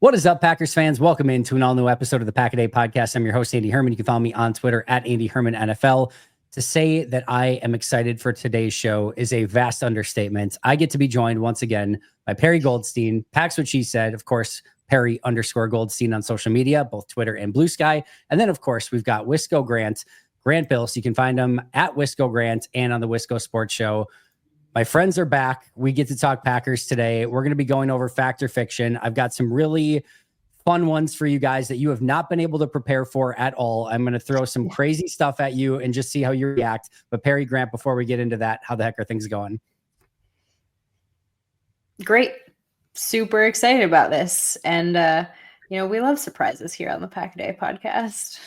What is up, Packers fans? Welcome into an all-new episode of the Pack a Day podcast. I'm your host, Andy Herman. You can follow me on Twitter at Andy Herman NFL. To say that I am excited for today's show is a vast understatement. I get to be joined once again by Perri Goldstein. Pack's what she said. Of course, Perri_Goldstein on social media, both Twitter and Blue Sky. And then, of course, we've got Wisco Grant Bill. So you can find him at Wisco Grant and on the Wisco Sports Show. My friends are back. We get to talk Packers today. We're going to be going over fact or fiction. I've got some really fun ones for you guys that you have not been able to prepare for at all. I'm going to throw some crazy stuff at you and just see how you react. But Perri, Grant, before we get into that, how the heck are things going? Great. Super excited about this. And, we love surprises here on the Pack a Day podcast.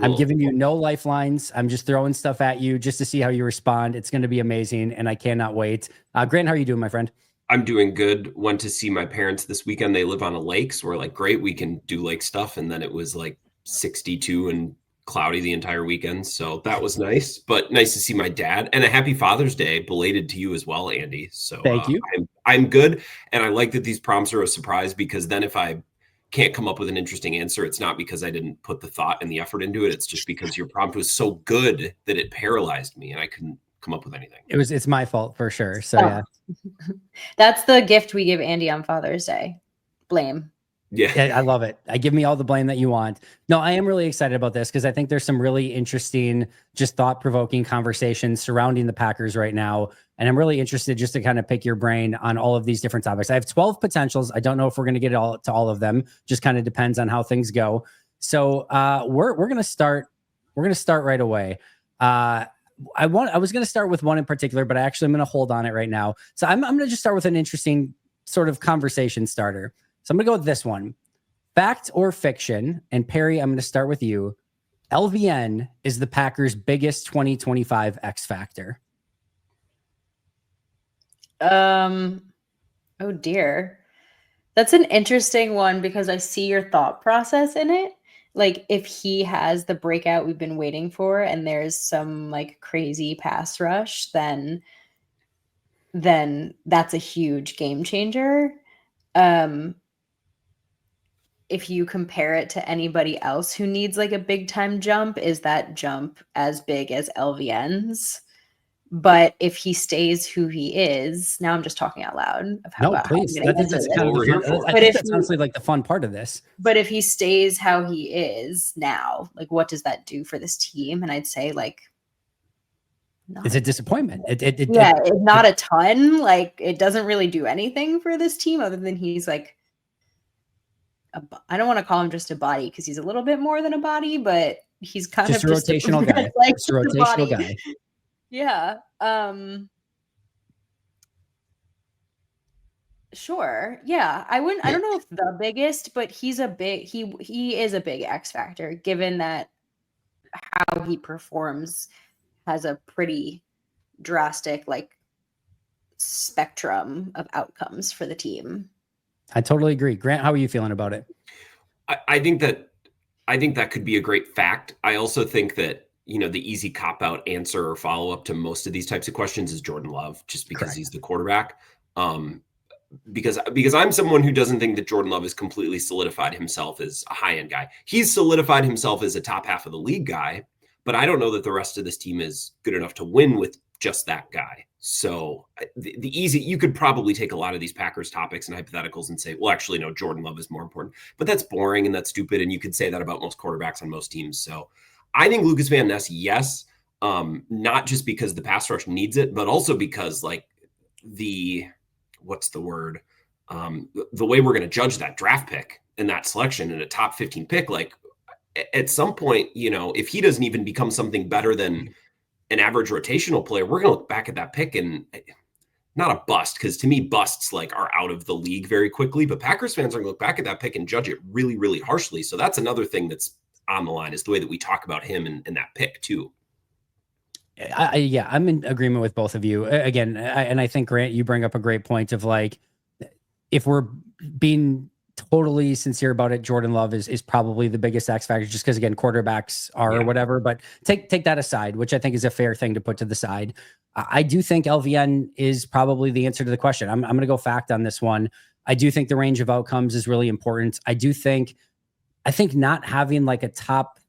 I'm giving you no lifelines. I'm just throwing stuff at you just to see how you respond. It's going to be amazing, and I cannot wait. Grant, how are you doing, my friend? I'm doing good. Went to see my parents this weekend. They live on a lake, so we're like, great, we can do lake stuff. And then it was like 62 and cloudy the entire weekend, so that was nice. But nice to see my dad, and a happy Father's Day belated to you as well, Andy. So thank you. I'm good, and I like that these prompts are a surprise, because then if I can't come up with an interesting answer, it's not because I didn't put the thought and the effort into it. It's just because your prompt was so good that it paralyzed me and I couldn't come up with anything. It's my fault for sure. So yeah. That's the gift we give Andy on Father's Day. Blame. Yeah, I love it. Give me all the blame that you want. No, I am really excited about this because I think there's some really interesting, just thought-provoking conversations surrounding the Packers right now. And I'm really interested just to kind of pick your brain on all of these different topics. I have 12 potentials. I don't know if we're going to get all to all of them. Just kind of depends on how things go. So we're going to start. We're going to start right away. I was going to start with one in particular, but I'm going to hold on it right now. So I'm going to just start with an interesting sort of conversation starter. So I'm going to go with this one. Fact or fiction? And Perri, I'm going to start with you. LVN is the Packers' biggest 2025 X factor. Oh dear. That's an interesting one because I see your thought process in it. Like if he has the breakout we've been waiting for and there's some like crazy pass rush, then that's a huge game changer. If you compare it to anybody else who needs like a big time jump, is that jump as big as LVN's? But if he stays who he is, now I'm just talking out loud. Please. I think that's kind of the fun, I think that's honestly like the fun part of this. But if he stays how he is now, like what does that do for this team? And I'd say like, it's a disappointment. Not a ton. Like it doesn't really do anything for this team other than he's like, I don't want to call him just a body because he's a little bit more than a body, but he's kind just of a rotational guy. Like just a rotational guy. Yeah. Sure. Yeah. I don't know if the biggest, but he is a big X factor given that how he performs has a pretty drastic like spectrum of outcomes for the team. I totally agree. Grant, how are you feeling about it? I think that could be a great fact. I also think that, the easy cop-out answer or follow-up to most of these types of questions is Jordan Love, just because he's the quarterback. Because I'm someone who doesn't think that Jordan Love has completely solidified himself as a high-end guy. He's solidified himself as a top half of the league guy, but I don't know that the rest of this team is good enough to win with just that guy. So you could probably take a lot of these Packers topics and hypotheticals and say, well, actually, no, Jordan Love is more important, but that's boring and that's stupid. And you could say that about most quarterbacks on most teams. So I think Lucas Van Ness, yes, not just because the pass rush needs it, but also because like the way we're going to judge that draft pick and that selection in a top 15 pick, like at some point, if he doesn't even become something better than an average rotational player, we're going to look back at that pick and not a bust, because to me, busts like are out of the league very quickly, but Packers fans are going to look back at that pick and judge it really, really harshly. So that's another thing that's on the line, is the way that we talk about him and that pick too. I'm in agreement with both of you again. And I think, Grant, you bring up a great point of like, if we're being totally sincere about it, Jordan Love is probably the biggest X factor, just because again, quarterbacks are or whatever, but take that aside, which I think is a fair thing to put to the side. I do think LVN is probably the answer to the question. I'm going to go fact on this one. I do think the range of outcomes is really important. I think not having like a top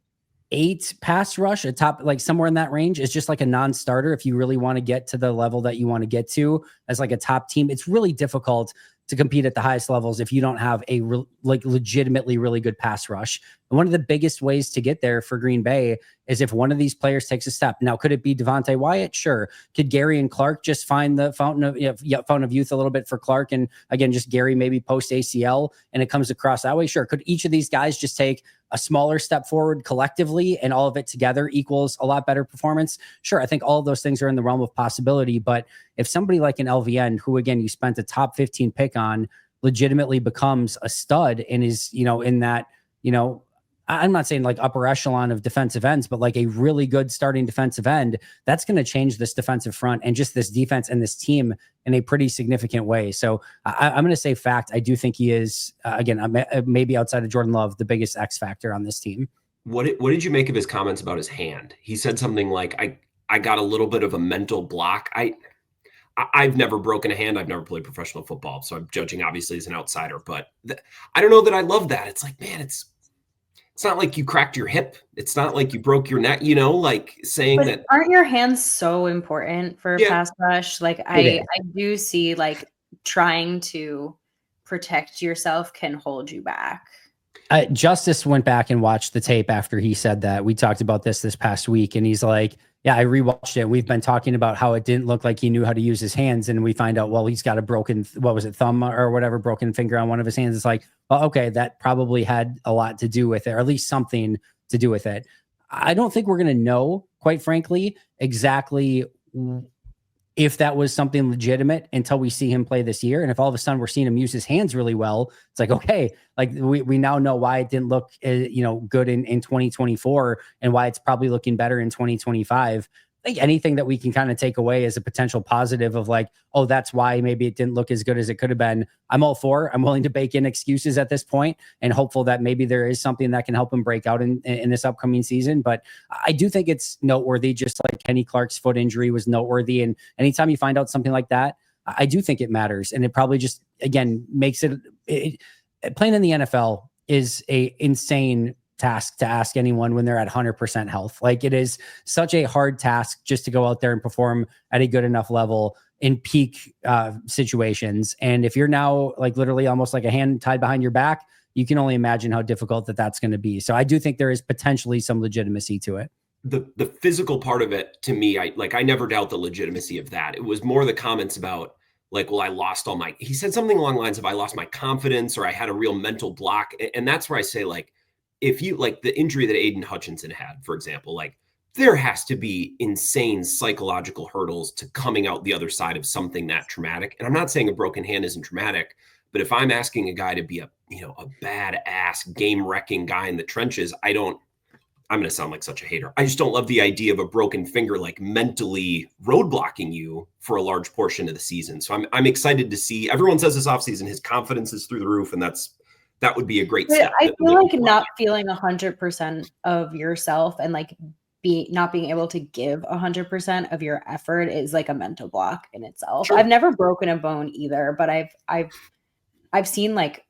8 pass rush, a top like somewhere in that range is just like a non-starter. If you really want to get to the level that you want to get to as like a top team, it's really difficult to compete at the highest levels if you don't have a like legitimately really good pass rush. And one of the biggest ways to get there for Green Bay is if one of these players takes a step. Now, could it be Devontae Wyatt? Sure. Could Gary and Clark just find the fountain of youth a little bit for Clark? And again, just Gary maybe post ACL and it comes across that way? Sure. Could each of these guys just take a smaller step forward collectively and all of it together equals a lot better performance? Sure. I think all of those things are in the realm of possibility. But if somebody like an LVN, who again, you spent a top 15 pick on, legitimately becomes a stud and is, in that, I'm not saying like upper echelon of defensive ends, but like a really good starting defensive end, that's going to change this defensive front and just this defense and this team in a pretty significant way. So I'm going to say fact. I do think he is, again, maybe outside of Jordan Love, the biggest X factor on this team. What did you make of his comments about his hand? He said something like, I got a little bit of a mental block. I've never broken a hand. I've never played professional football, so I'm judging obviously as an outsider, but I don't know that I love that. It's like, man, it's not like you cracked your hip. It's not like you broke your neck, like saying but that. Aren't your hands so important for pass rush? Like I do see like trying to protect yourself can hold you back. Justice went back and watched the tape after he said that. We talked about this past week, and he's like, yeah, I rewatched it. We've been talking about how it didn't look like he knew how to use his hands. And we find out, well, he's got a broken, thumb or whatever, broken finger on one of his hands. It's like, well, okay, that probably had a lot to do with it, or at least something to do with it. I don't think we're going to know, quite frankly, exactly if that was something legitimate until we see him play this year. And if all of a sudden we're seeing him use his hands really well, it's like, okay, like we now know why it didn't look, good in 2024 and why it's probably looking better in 2025. I think anything that we can kind of take away as a potential positive of like, oh, that's why maybe it didn't look as good as it could have been. I'm all for. I'm willing to bake in excuses at this point and hopeful that maybe there is something that can help him break out in this upcoming season. But I do think it's noteworthy, just like Kenny Clark's foot injury was noteworthy. And anytime you find out something like that, I do think it matters. And it probably just, again, makes it playing in the NFL is a insane task to ask anyone when they're at 100% health. Like it is such a hard task just to go out there and perform at a good enough level in peak situations. And if you're now like literally almost like a hand tied behind your back, you can only imagine how difficult that's going to be. So I do think there is potentially some legitimacy to it. The physical part of it, to me, I never doubt the legitimacy of that. It was more the comments about like, well, I lost he said something along the lines of I lost my confidence or I had a real mental block. And that's where I say, like, if you like the injury that Aiden Hutchinson had, for example, like there has to be insane psychological hurdles to coming out the other side of something that traumatic. And I'm not saying a broken hand isn't traumatic, but if I'm asking a guy to be a badass game wrecking guy in the trenches, I'm going to sound like such a hater. I just don't love the idea of a broken finger, like mentally roadblocking you for a large portion of the season. So I'm excited to see. Everyone says this offseason, his confidence is through the roof, and that would be a great step. I feel like not feeling 100% of yourself and like not being able to give 100% of your effort is like a mental block in itself. Sure. I've never broken a bone either, but I've seen like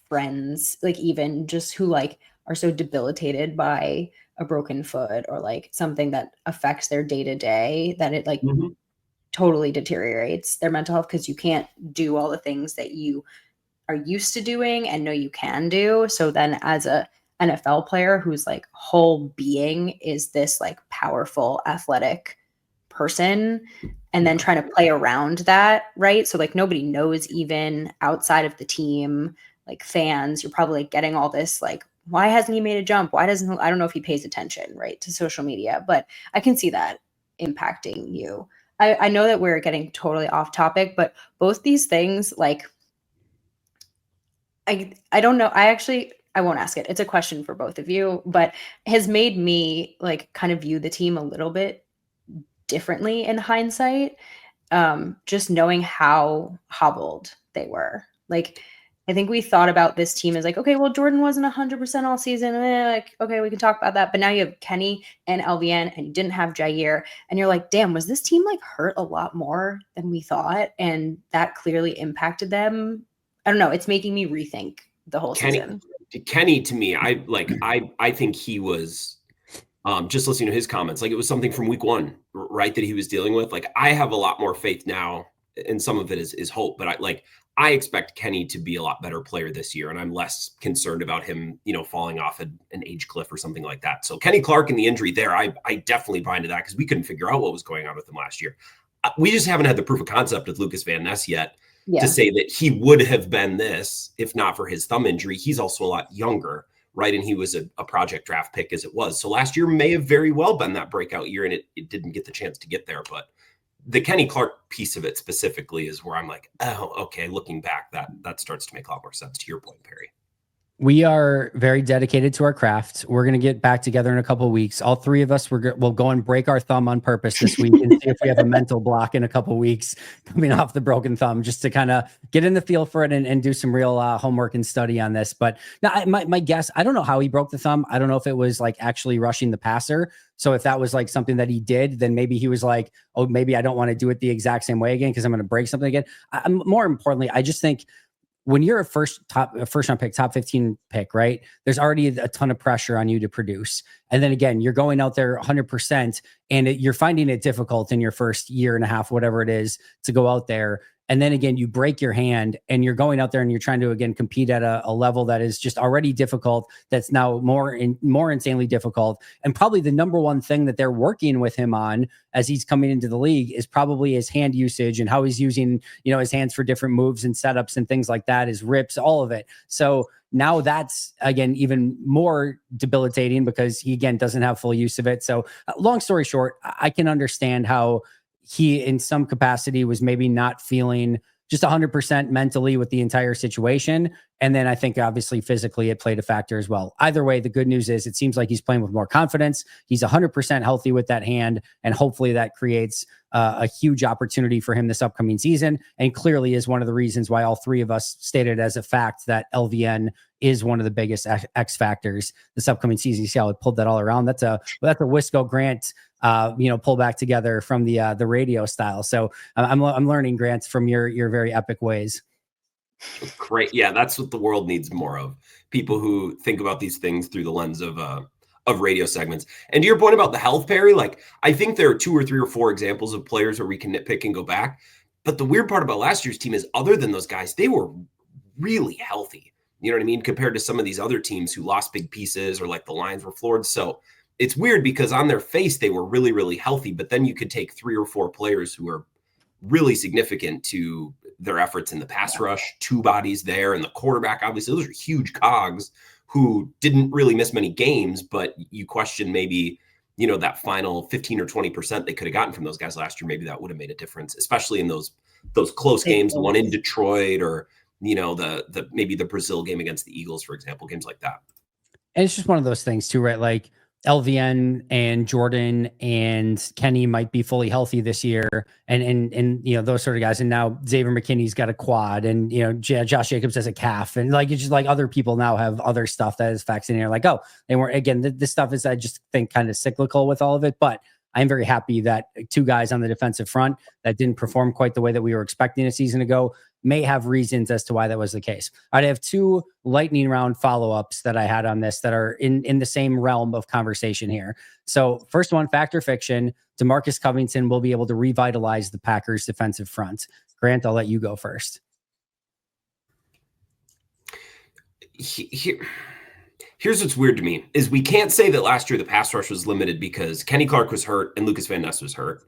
friends, like even just who like are so debilitated by a broken foot or like something that affects their day to day that it like totally deteriorates their mental health because you can't do all the things that you are used to doing and know you can do. So then as a NFL player whose like whole being is this like powerful athletic person and then trying to play around that, right? So like nobody knows even outside of the team, like fans, you're probably like getting all this like, why hasn't he made a jump? I don't know if he pays attention, right, to social media, but I can see that impacting you. I know that we're getting totally off topic, but both these things, like, I don't know. I won't ask it. It's a question for both of you, but has made me like kind of view the team a little bit differently in hindsight. Just knowing how hobbled they were. Like, I think we thought about this team as like, okay, well, Jordan wasn't 100% all season. Like, okay, we can talk about that. But now you have Kenny and LVN and you didn't have Jair. And you're like, damn, was this team like hurt a lot more than we thought? And that clearly impacted them. I don't know. It's making me rethink the whole season. Kenny, to me, I think he was just listening to his comments, like it was something from week one, right, that he was dealing with. Like I have a lot more faith now, and some of it is hope, but I expect Kenny to be a lot better player this year, and I'm less concerned about him, falling off an age cliff or something like that. So Kenny Clark and the injury there, I definitely buy into that because we couldn't figure out what was going on with him last year. We just haven't had the proof of concept with Lucas Van Ness yet to say that he would have been this if not for his thumb injury. He's also a lot younger, right? And he was a project draft pick as it was. So last year may have very well been that breakout year, and it didn't get the chance to get there. But the Kenny Clark piece of it specifically is where I'm like, oh, okay, looking back, that starts to make a lot more sense to your point, Perri. We are very dedicated to our craft. We're going to get back together in a couple of weeks. All three of us, we'll go and break our thumb on purpose this week and see if we have a mental block in a couple of weeks coming off the broken thumb, just to kind of get in the feel for it and do some real homework and study on this. But now my guess, I don't know how he broke the thumb. I don't know if it was like actually rushing the passer. So if that was like something that he did, then maybe he was like, oh, maybe I don't want to do it the exact same way again because I'm going to break something again. More importantly, I just think when you're a first round pick, top 15 pick, right? There's already a ton of pressure on you to produce. And then again, you're going out there 100% and you're finding it difficult in your first year and a half, whatever it is, to go out there. And then again, you break your hand and you're going out there and you're trying to, again, compete at a level that is just already difficult. That's now more insanely difficult. And probably the number one thing that they're working with him on as he's coming into the league is probably his hand usage and how he's using, his hands for different moves and setups and things like that, his rips, all of it. So now that's, again, even more debilitating because he, again, doesn't have full use of it. So long story short, I can understand how he, in some capacity, was maybe not feeling just 100% mentally with the entire situation. And then I think obviously physically it played a factor as well. Either way, the good news is it seems like he's playing with more confidence. He's 100% healthy with that hand. And hopefully that creates a huge opportunity for him this upcoming season. And clearly is one of the reasons why all three of us stated as a fact that LVN is one of the biggest X factors this upcoming season. You see how I pulled that all around. That's a Wisco Grant, pull back together from the radio style. So I'm learning, Grant, from your very epic ways. Great. Yeah, that's what the world needs more of. People who think about these things through the lens of radio segments. And to your point about the health, Perri, like I think there are 2 or 3 or 4 examples of players where we can nitpick and go back. But the weird part about last year's team is other than those guys, they were really healthy. You know what I mean? Compared to some of these other teams who lost big pieces or like the Lions were floored. So it's weird because on their face, they were really, really healthy. But then you could take 3 or 4 players who are really significant to their efforts in the pass rush, 2 bodies there, and the quarterback, obviously, those are huge cogs who didn't really miss many games, but you question maybe, that final 15 or 20% they could have gotten from those guys last year. Maybe that would have made a difference, especially in those close games, the one in Detroit or, the maybe the Brazil game against the Eagles, for example, games like that. And it's just one of those things too, right? Like LVN and Jordan and Kenny might be fully healthy this year, and those sort of guys. And now Xavier McKinney's got a quad, and Josh Jacobs has a calf, and like it's just like other people now have other stuff that is facts in here. Like, oh, they weren't, again. This stuff is, I just think, kind of cyclical with all of it, but I'm very happy that 2 guys on the defensive front that didn't perform quite the way that we were expecting a season ago may have reasons as to why that was the case. I have 2 lightning round follow-ups that I had on this that are in the same realm of conversation here. So first one, fact or fiction, Demarcus Covington will be able to revitalize the Packers defensive front. Grant, I'll let you go first. Here's what's weird to me is we can't say that last year the pass rush was limited because Kenny Clark was hurt and Lucas Van Ness was hurt.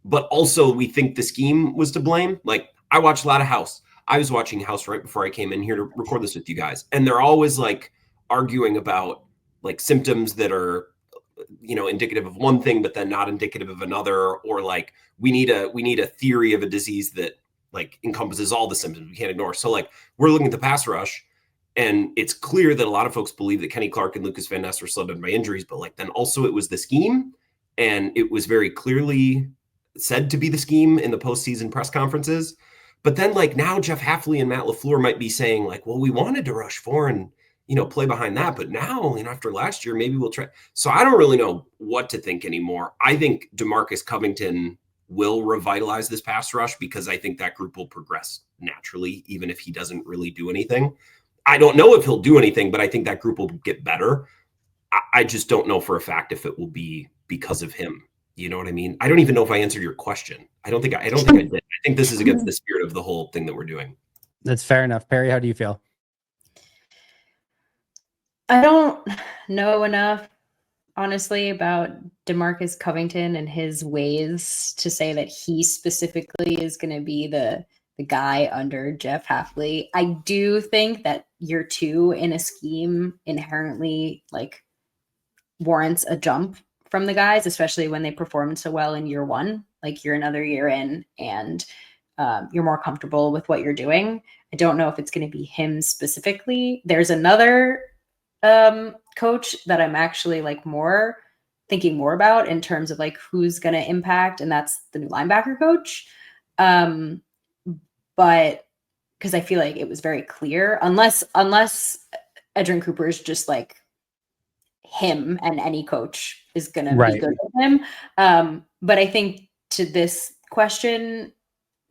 But also we think the scheme was to blame. Like I watched a lot of House. I was watching House right before I came in here to record this with you guys. And they're always like arguing about like symptoms that are, indicative of one thing, but then not indicative of another. Or like we need a theory of a disease that like encompasses all the symptoms we can't ignore. So like we're looking at the pass rush. And it's clear that a lot of folks believe that Kenny Clark and Lucas Van Ness were slowed down by injuries, but like then also it was the scheme, and it was very clearly said to be the scheme in the postseason press conferences. But then like now Jeff Hafley and Matt LaFleur might be saying like, well, we wanted to rush 4 and play behind that, but now after last year, maybe we'll try. So I don't really know what to think anymore. I think Demarcus Covington will revitalize this pass rush, because I think that group will progress naturally, even if he doesn't really do anything. I don't know if he'll do anything, but I think that group will get better. I just don't know for a fact if it will be because of him. You know what I mean? I don't even know if I answered your question. I don't think I did. I think this is against the spirit of the whole thing that we're doing. That's fair enough. Perri, how do you feel? I don't know enough, honestly, about Demarcus Covington and his ways to say that he specifically is going to be the guy under Jeff Hafley. I do think that year 2 in a scheme inherently like warrants a jump from the guys, especially when they performed so well in year 1. Like, you're another year in and you're more comfortable with what you're doing. I don't know if it's going to be him specifically. There's another coach that I'm actually like thinking more about in terms of like who's going to impact, and that's the new linebacker coach. But because I feel like it was very clear, unless Edrin Cooper is just like him and any coach is going to be good with him. But I think to this question,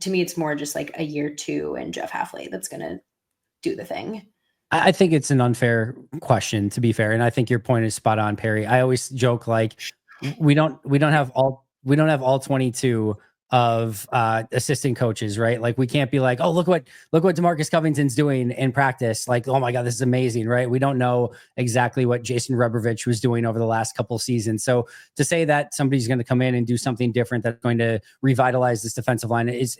to me, it's more just like a year 2 and Jeff Hafley that's going to do the thing. I think it's an unfair question, to be fair, and I think your point is spot on, Perri. I always joke like we don't have all 22 of assistant coaches, right? Like, we can't be like, oh, look what Demarcus Covington's doing in practice. Like, oh my God, this is amazing, right? We don't know exactly what Jason Rebrovich was doing over the last couple of seasons. So to say that somebody's going to come in and do something different that's going to revitalize this defensive line is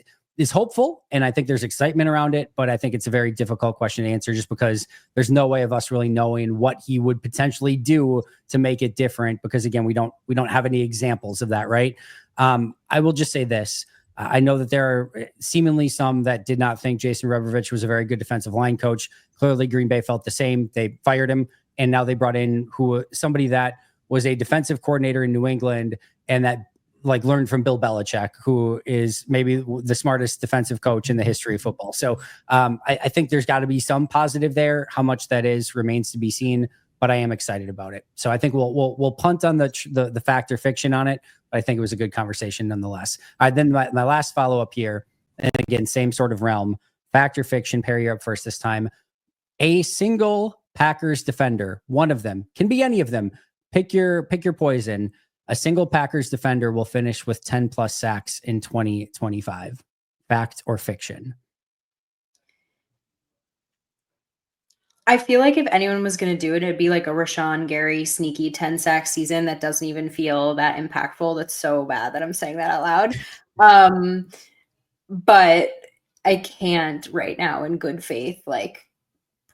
hopeful, and I think there's excitement around it, but I think it's a very difficult question to answer just because there's no way of us really knowing what he would potentially do to make it different, because again, we don't have any examples of that, right? I will just say this. I know that there are seemingly some that did not think Jason Rebrovich was a very good defensive line coach. Clearly, Green Bay felt the same. They fired him, and now they brought in somebody that was a defensive coordinator in New England and that like learned from Bill Belichick, who is maybe the smartest defensive coach in the history of football. So I think there's got to be some positive there. How much that is remains to be seen, but I am excited about it. So I think we'll punt on the fact or fiction on it, but I think it was a good conversation nonetheless. All right, then my last follow-up here, and again, same sort of realm, fact or fiction. Perri, you're up first this time. A single Packers defender, one of them, can be any of them. Pick your poison. A single Packers defender will finish with 10 plus sacks in 2025. Fact or fiction? I feel like if anyone was going to do it, it'd be like a Rashawn Gary sneaky 10 sack season that doesn't even feel that impactful. That's so bad that I'm saying that out loud. But I can't right now in good faith, like,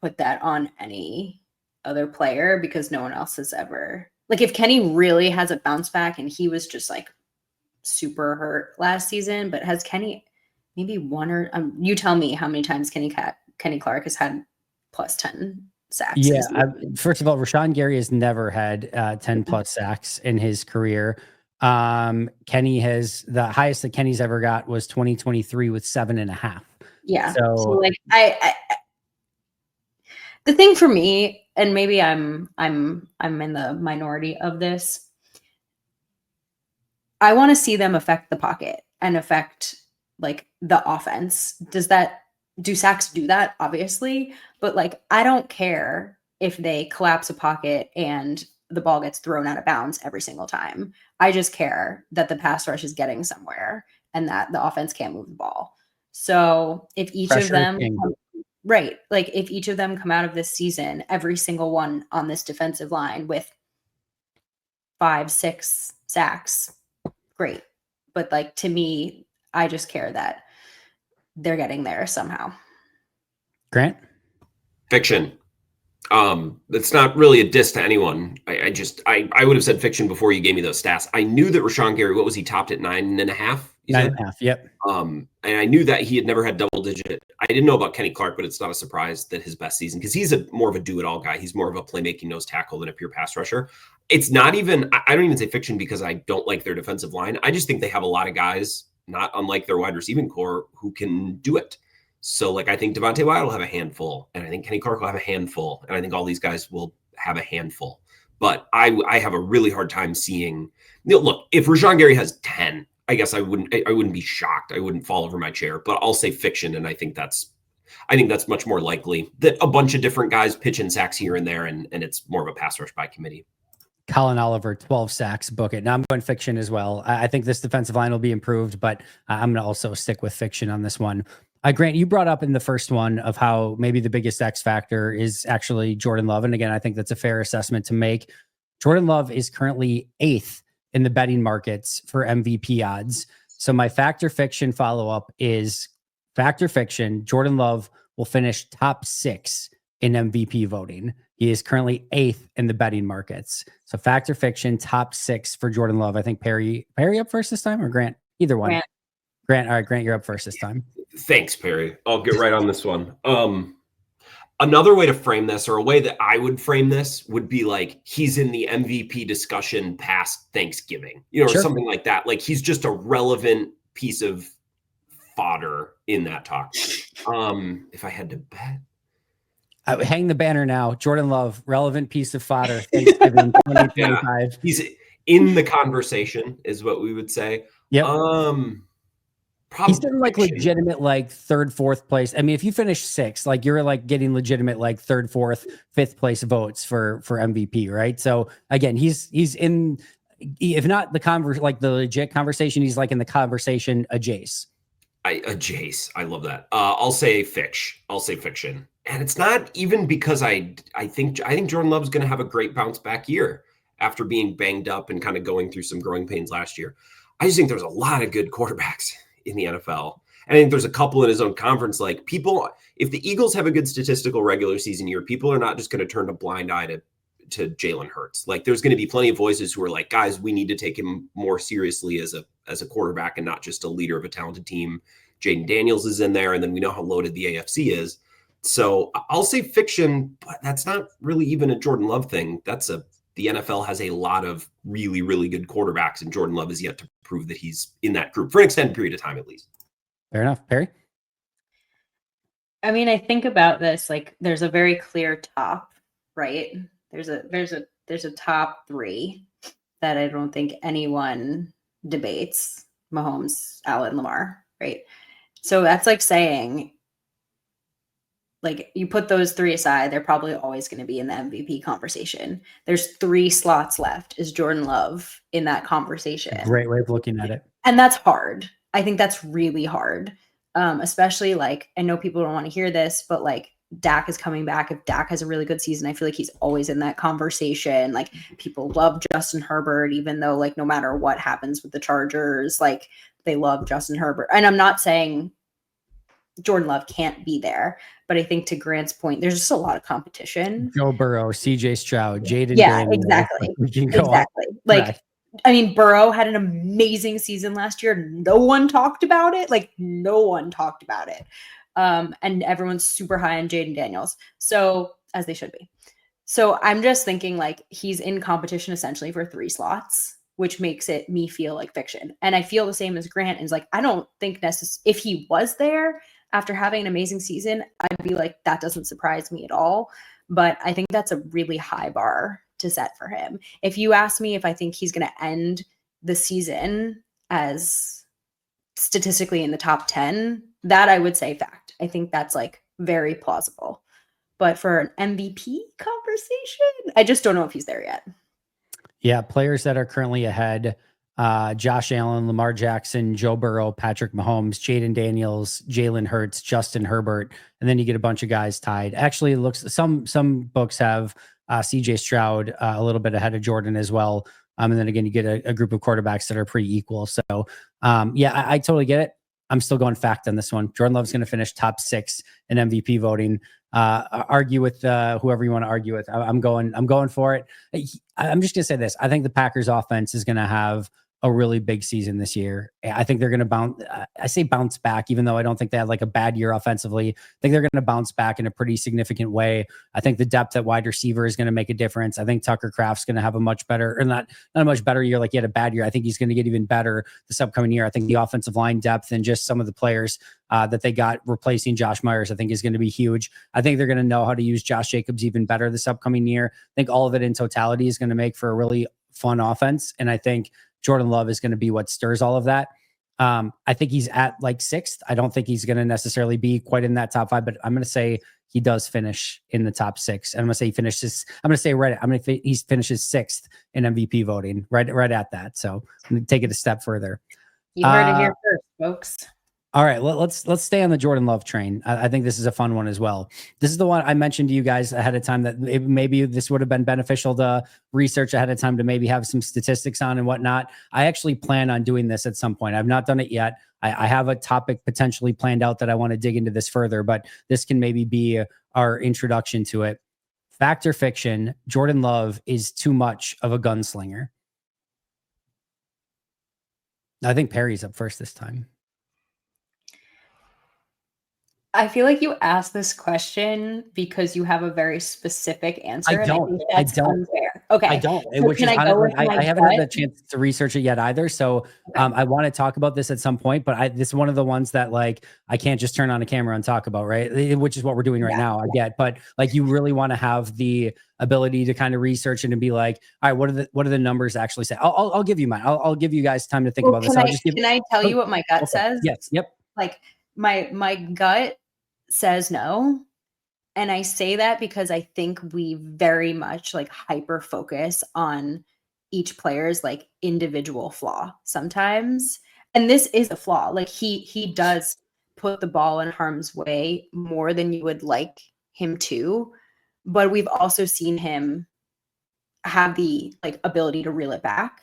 put that on any other player because no one else has ever. Like, if Kenny really has a bounce back and he was just like super hurt last season, but has Kenny maybe one or you tell me how many times Kenny Clark has had plus 10 sacks? Yeah. First of all, Rashawn Gary has never had 10 plus sacks in his career. Kenny has, the highest that Kenny's ever got was 2023 with 7.5. Yeah. So like I the thing for me, and maybe I'm in the minority of this, I want to see them affect the pocket and affect like the offense. Do sacks do that? Obviously, but like, I don't care if they collapse a pocket and the ball gets thrown out of bounds every single time. I just care that the pass rush is getting somewhere and that the offense can't move the ball. So if each of them right. Like, if each of them come out of this season, every single one on this defensive line with 5-6 sacks, great. But like, to me, I just care that they're getting there somehow. Grant? Fiction. It's not really a diss to anyone. I would have said fiction before you gave me those stats. I knew that Rashawn Gary, what was he topped at 9.5? 9.5. Yep. And I knew that he had never had double digit. I didn't know about Kenny Clark, but it's not a surprise that his best season, because he's more of a do-it-all guy. He's more of a playmaking nose tackle than a pure pass rusher. It's not even, I don't even say fiction because I don't like their defensive line. I just think they have a lot of guys, not unlike their wide receiving core, who can do it. So like, I think Devontae Wyatt will have a handful, and I think Kenny Clark will have a handful, and I think all these guys will have a handful. But I have a really hard time seeing, look, if Rashawn Gary has 10, I guess I wouldn't be shocked. I wouldn't fall over my chair, but I'll say fiction. And I think that's much more likely that a bunch of different guys pitch in sacks here and there, and it's more of a pass rush by committee. Colin Oliver, 12 sacks, book it. Now I'm going fiction as well. I think this defensive line will be improved, but I'm going to also stick with fiction on this one. Grant, you brought up in the first one of how maybe the biggest X factor is actually Jordan Love. And again, I think that's a fair assessment to make. Jordan Love is currently 8th in the betting markets for MVP odds. So my factor fiction follow-up is factor fiction. Jordan Love will finish top 6 in MVP voting. He is currently 8th in the betting markets. So factor fiction, top 6 for Jordan Love. I think Perri up first this time, or Grant? Either one. Grant. All right, Grant, you're up first this time. Thanks, Perri. I'll get right on this one. Another way to frame this, or a way that I would frame this, would be like he's in the MVP discussion past Thanksgiving, or something like that. Like he's just a relevant piece of fodder in that talk. If I had to bet. Hang the banner now. Jordan Love, relevant piece of fodder. Thanksgiving 2025. Yeah, he's in the conversation, is what we would say. Yep. Probably he's in like legitimate like 3rd, 4th place. I mean, if you finish 6th, like you're like getting legitimate like 3rd, 4th, 5th place votes for MVP, right? So again, he's in, if not the the legit conversation, he's like in the conversation adjacent. I love that. I'll say fiction. And it's not even because I think Jordan Love's going to have a great bounce back year after being banged up and kind of going through some growing pains last year. I just think there's a lot of good quarterbacks in the NFL. And I think there's a couple in his own conference. Like people, if the Eagles have a good statistical regular season year, people are not just going to turn a blind eye to Jalen Hurts. Like there's going to be plenty of voices who are like, guys, we need to take him more seriously as a quarterback and not just a leader of a talented team. Jaden Daniels is in there, and then we know how loaded the AFC is. So I'll say fiction, but that's not really even a Jordan Love thing. The NFL has a lot of really, really good quarterbacks, and Jordan Love is yet to prove that he's in that group for an extended period of time, at least. Fair enough. Perri? I mean, I think about this, like there's a very clear top, right? There's a top 3 that I don't think anyone debates. Mahomes, Allen, Lamar, right? So that's like saying, like you put those 3 aside, they're probably always going to be in the MVP conversation. There's 3 slots left. Is Jordan Love in that conversation? Great way of looking at it. And that's hard. I think that's really hard. Especially like, I know people don't want to hear this, but like Dak is coming back. If Dak has a really good season, I feel like he's always in that conversation. Like people love Justin Herbert, even though like no matter what happens with the Chargers, like they love Justin Herbert. And I'm not saying Jordan Love can't be there, but I think to Grant's point, there's just a lot of competition. Joe Burrow, CJ Stroud, Jaden. Yeah, Daniels. exactly. We can go exactly. On. Like, right. I mean, Burrow had an amazing season last year. No one talked about it. Like no one talked about it. And everyone's super high on Jaden Daniels. So as they should be. So I'm just thinking like he's in competition essentially for 3 slots, which makes it me feel like fiction. And I feel the same as Grant is like, I don't think if he was there after having an amazing season, I'd be like, that doesn't surprise me at all. But I think that's a really high bar to set for him. If you ask me if I think he's going to end the season as statistically in the top 10, that I would say fact. I think that's like very plausible. But for an MVP conversation, I just don't know if he's there yet. Yeah, players that are currently ahead, Josh Allen, Lamar Jackson, Joe Burrow, Patrick Mahomes, Jaden Daniels, Jalen Hurts, Justin Herbert, and then you get a bunch of guys tied. Actually, it looks some books have CJ Stroud a little bit ahead of Jordan as well. And then again, you get a group of quarterbacks that are pretty equal. So yeah, I totally get it. I'm still going fact on this one. Jordan Love's going to finish top 6 in MVP voting. Argue with whoever you want to argue with. I'm going for it. I'm just going to say this. I think the Packers offense is going to have a really big season this year. I think they're going to bounce back, even though I don't think they had like a bad year offensively. I think they're going to bounce back in a pretty significant way. I think the depth at wide receiver is going to make a difference. I think Tucker Kraft's going to have a much better, or not a much better year like he had a bad year. I think he's going to get even better this upcoming year. I think the offensive line depth and just some of the players that they got replacing Josh Myers, I think is going to be huge. I think they're going to know how to use Josh Jacobs even better this upcoming year. I think all of it in totality is going to make for a really fun offense. And I think Jordan Love is going to be what stirs all of that. I think he's at like 6th. I don't think he's going to necessarily be quite in that top 5, but I'm going to say he does finish in the top 6. And I'm going to say he finishes. I'm going to say right. He finishes 6th in MVP voting, right at that. So I'm going to take it a step further. You heard it here first, folks. All right, let's stay on the Jordan Love train. I think this is a fun one as well. This is the one I mentioned to you guys ahead of time that maybe this would have been beneficial to research ahead of time to maybe have some statistics on and whatnot. I actually plan on doing this at some point. I've not done it yet. I have a topic potentially planned out that I want to dig into this further, but this can maybe be our introduction to it. Fact or fiction, Jordan Love is too much of a gunslinger. I think Perry's up first this time. I feel like you asked this question because you have a very specific answer. I don't. And I think that's unfair. Okay. I don't. So which is I haven't had the chance to research it yet either. So I want to talk about this at some point, but this is one of the ones that like I can't just turn on a camera and talk about, right? Which is what we're doing right now. I get, but like you really want to have the ability to kind of research it and be like, all right, what do the numbers actually say? I'll give you mine. I'll give you guys time to think about this. Can I tell you what my gut says? Yes. Yep. Like my gut says no. And I say that because I think we very much like hyper focus on each player's like individual flaw sometimes. And this is a flaw. Like he does put the ball in harm's way more than you would like him to, but we've also seen him have the like ability to reel it back.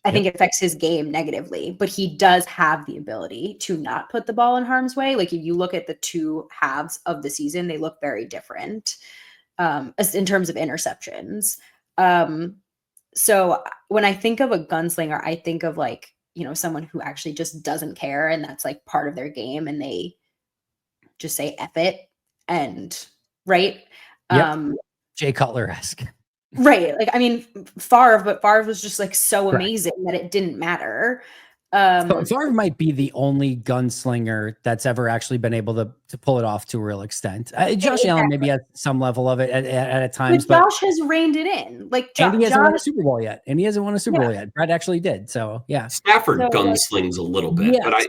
I think it affects his game negatively, but he does have the ability to not put the ball in harm's way. Like if you look at the two halves of the season, they look very different as in terms of interceptions. So when I think of a gunslinger, I think of like, you know, someone who actually just doesn't care and that's like part of their game and they just say F it and right. Jay Cutler-esque. Right. Like, I mean, Favre was just like so amazing that it didn't matter. Favre might be the only gunslinger that's ever actually been able to pull it off to a real extent. Josh Allen maybe at some level of it at times, but Josh has reined it in. Like, Andy hasn't won a Super Bowl yet. Brett actually did. So yeah, Stafford gunslings a little bit, but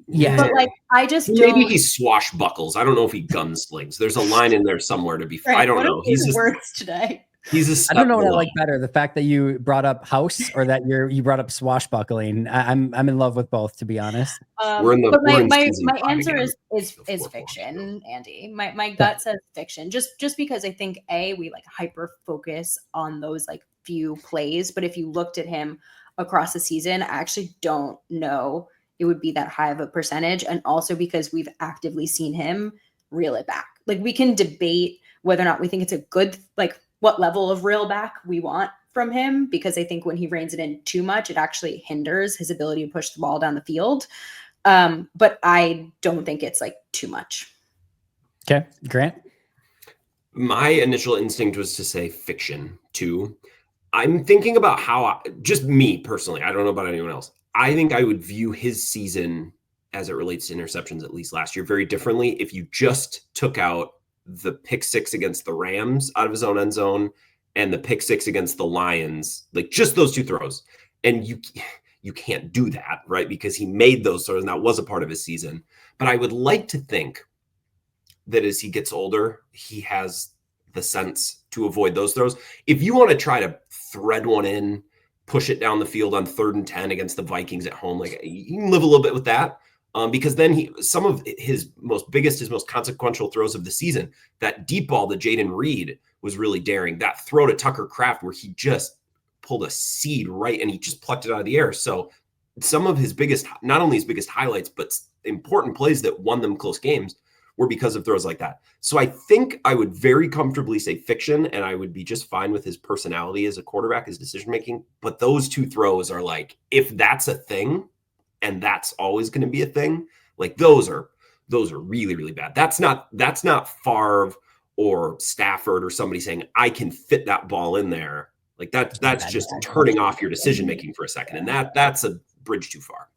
but like I just maybe he swashbuckles. I don't know if he gunslings. There's a line in there somewhere to be. I don't know. He's just words today. I don't know what I like better, the fact that you brought up house or that you brought up swashbuckling. I'm in love with both, to be honest. My answer is fiction, Andy. My gut says fiction, just because I think we like hyper focus on those like few plays, but if you looked at him across the season, I actually don't know it would be that high of a percentage, and also because we've actively seen him reel it back. Like we can debate whether or not we think it's a good like what level of reel back we want from him, because I think when he reins it in too much, it actually hinders his ability to push the ball down the field. But I don't think it's like too much. Okay. Grant? My initial instinct was to say fiction too. I'm thinking about how, just me personally, I don't know about anyone else. I think I would view his season as it relates to interceptions, at least last year, very differently if you just took out the pick 6 against the Rams out of his own end zone and the pick 6 against the Lions, like just those two throws. And you can't do that, right? Because he made those throws and that was a part of his season. But I would like to think that as he gets older, he has the sense to avoid those throws. If you want to try to thread one in, push it down the field on 3rd and 10 against the Vikings at home, like you can live a little bit with that. Because then some of his most consequential throws of the season, that deep ball to Jaden Reed was really daring. That throw to Tucker Kraft where he just pulled a seed right and he just plucked it out of the air. So some of his not only his biggest highlights, but important plays that won them close games were because of throws like that. So I think I would very comfortably say fiction, and I would be just fine with his personality as a quarterback, his decision-making. But those two throws are like, if that's a thing, and that's always going to be a thing, like those are really, really bad. That's not Favre or Stafford or somebody saying, I can fit that ball in there. Like that's just turning off your decision-making for a second. And that's a bridge too far.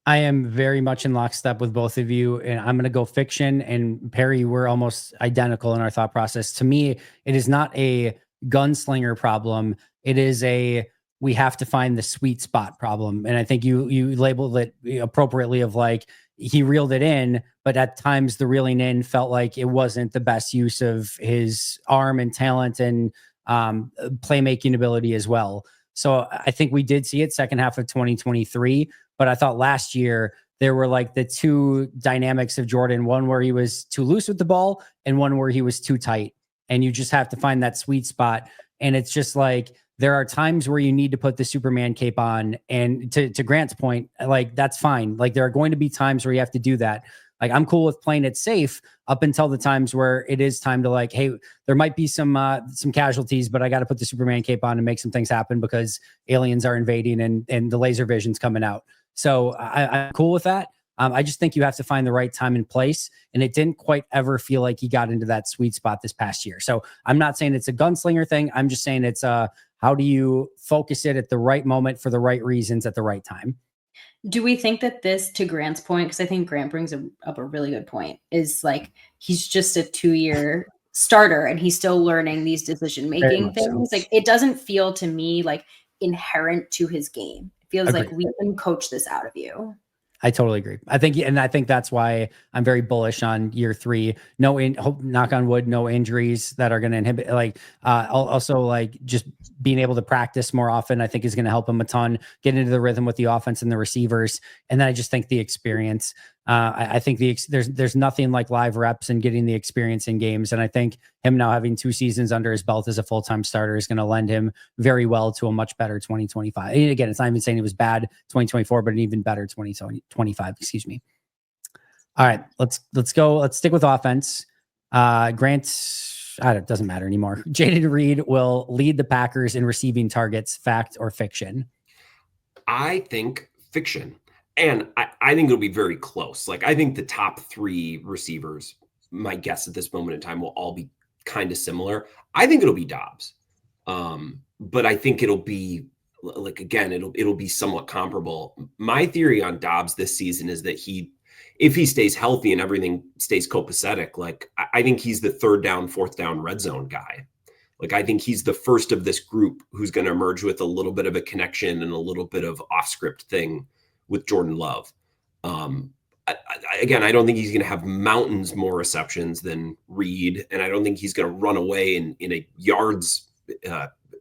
I am very much in lockstep with both of you, and I'm going to go fiction. And Perry, we're almost identical in our thought process. To me, it is not a gunslinger problem. It is a we have to find the sweet spot problem. And I think you labeled it appropriately of like, he reeled it in, but at times the reeling in felt like it wasn't the best use of his arm and talent and playmaking ability as well. So I think we did see it second half of 2023, but I thought last year there were like the two dynamics of Jordan, one where he was too loose with the ball and one where he was too tight. And you just have to find that sweet spot. And it's just like, there are times where you need to put the Superman cape on. And to Grant's point, like, that's fine. Like, there are going to be times where you have to do that. Like, I'm cool with playing it safe up until the times where it is time to like, hey, there might be some casualties, but I got to put the Superman cape on and make some things happen because aliens are invading and the laser vision's coming out. So I'm cool with that. I just think you have to find the right time and place. And it didn't quite ever feel like he got into that sweet spot this past year. So I'm not saying it's a gunslinger thing. I'm just saying it's how do you focus it at the right moment for the right reasons at the right time? Do we think that this, to Grant's point, because I think Grant brings up a really good point, is like he's just a 2-year starter and he's still learning these decision-making things. So. Like, it doesn't feel to me like inherent to his game. It feels like we can coach this out of you. I totally agree. I think that's why I'm very bullish on year 3. Knock on wood, no injuries that are going to inhibit. Like, also like just being able to practice more often, I think is going to help him a ton. Get into the rhythm with the offense and the receivers, and then I just think the experience. I think there's nothing like live reps and getting the experience in games, and I think him now having 2 seasons under his belt as a full-time starter is going to lend him very well to a much better 2025. And again, it's not even saying it was bad 2024, but an even better 2025. Excuse me. All right, let's go. Let's stick with offense. It doesn't matter anymore. Jayden Reed will lead the Packers in receiving targets. Fact or fiction? I think fiction. And I think it'll be very close. Like, I think the top 3 receivers, my guess at this moment in time, will all be kind of similar. I think it'll be Dobbs. But I think it'll be like, again, it'll be somewhat comparable. My theory on Dobbs this season is that if he stays healthy and everything stays copacetic, like, I think he's the 3rd down, 4th down red zone guy. Like, I think he's the first of this group who's going to emerge with a little bit of a connection and a little bit of off script thing with Jordan Love. Again, I don't think he's going to have mountains more receptions than Reed, and I don't think he's going to run away in a yards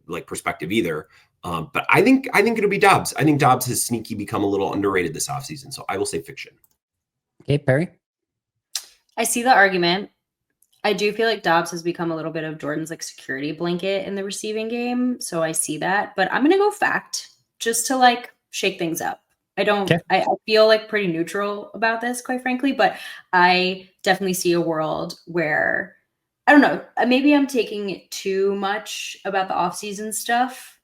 like perspective either. But I think it'll be Dobbs. I think Dobbs has sneaky become a little underrated this offseason, so I will say fiction. Okay, Perri? I see the argument. I do feel like Dobbs has become a little bit of Jordan's like security blanket in the receiving game, so I see that. But I'm going to go fact just to like shake things up. I feel like pretty neutral about this, quite frankly, but I definitely see a world where, I don't know, maybe I'm taking too much about the offseason stuff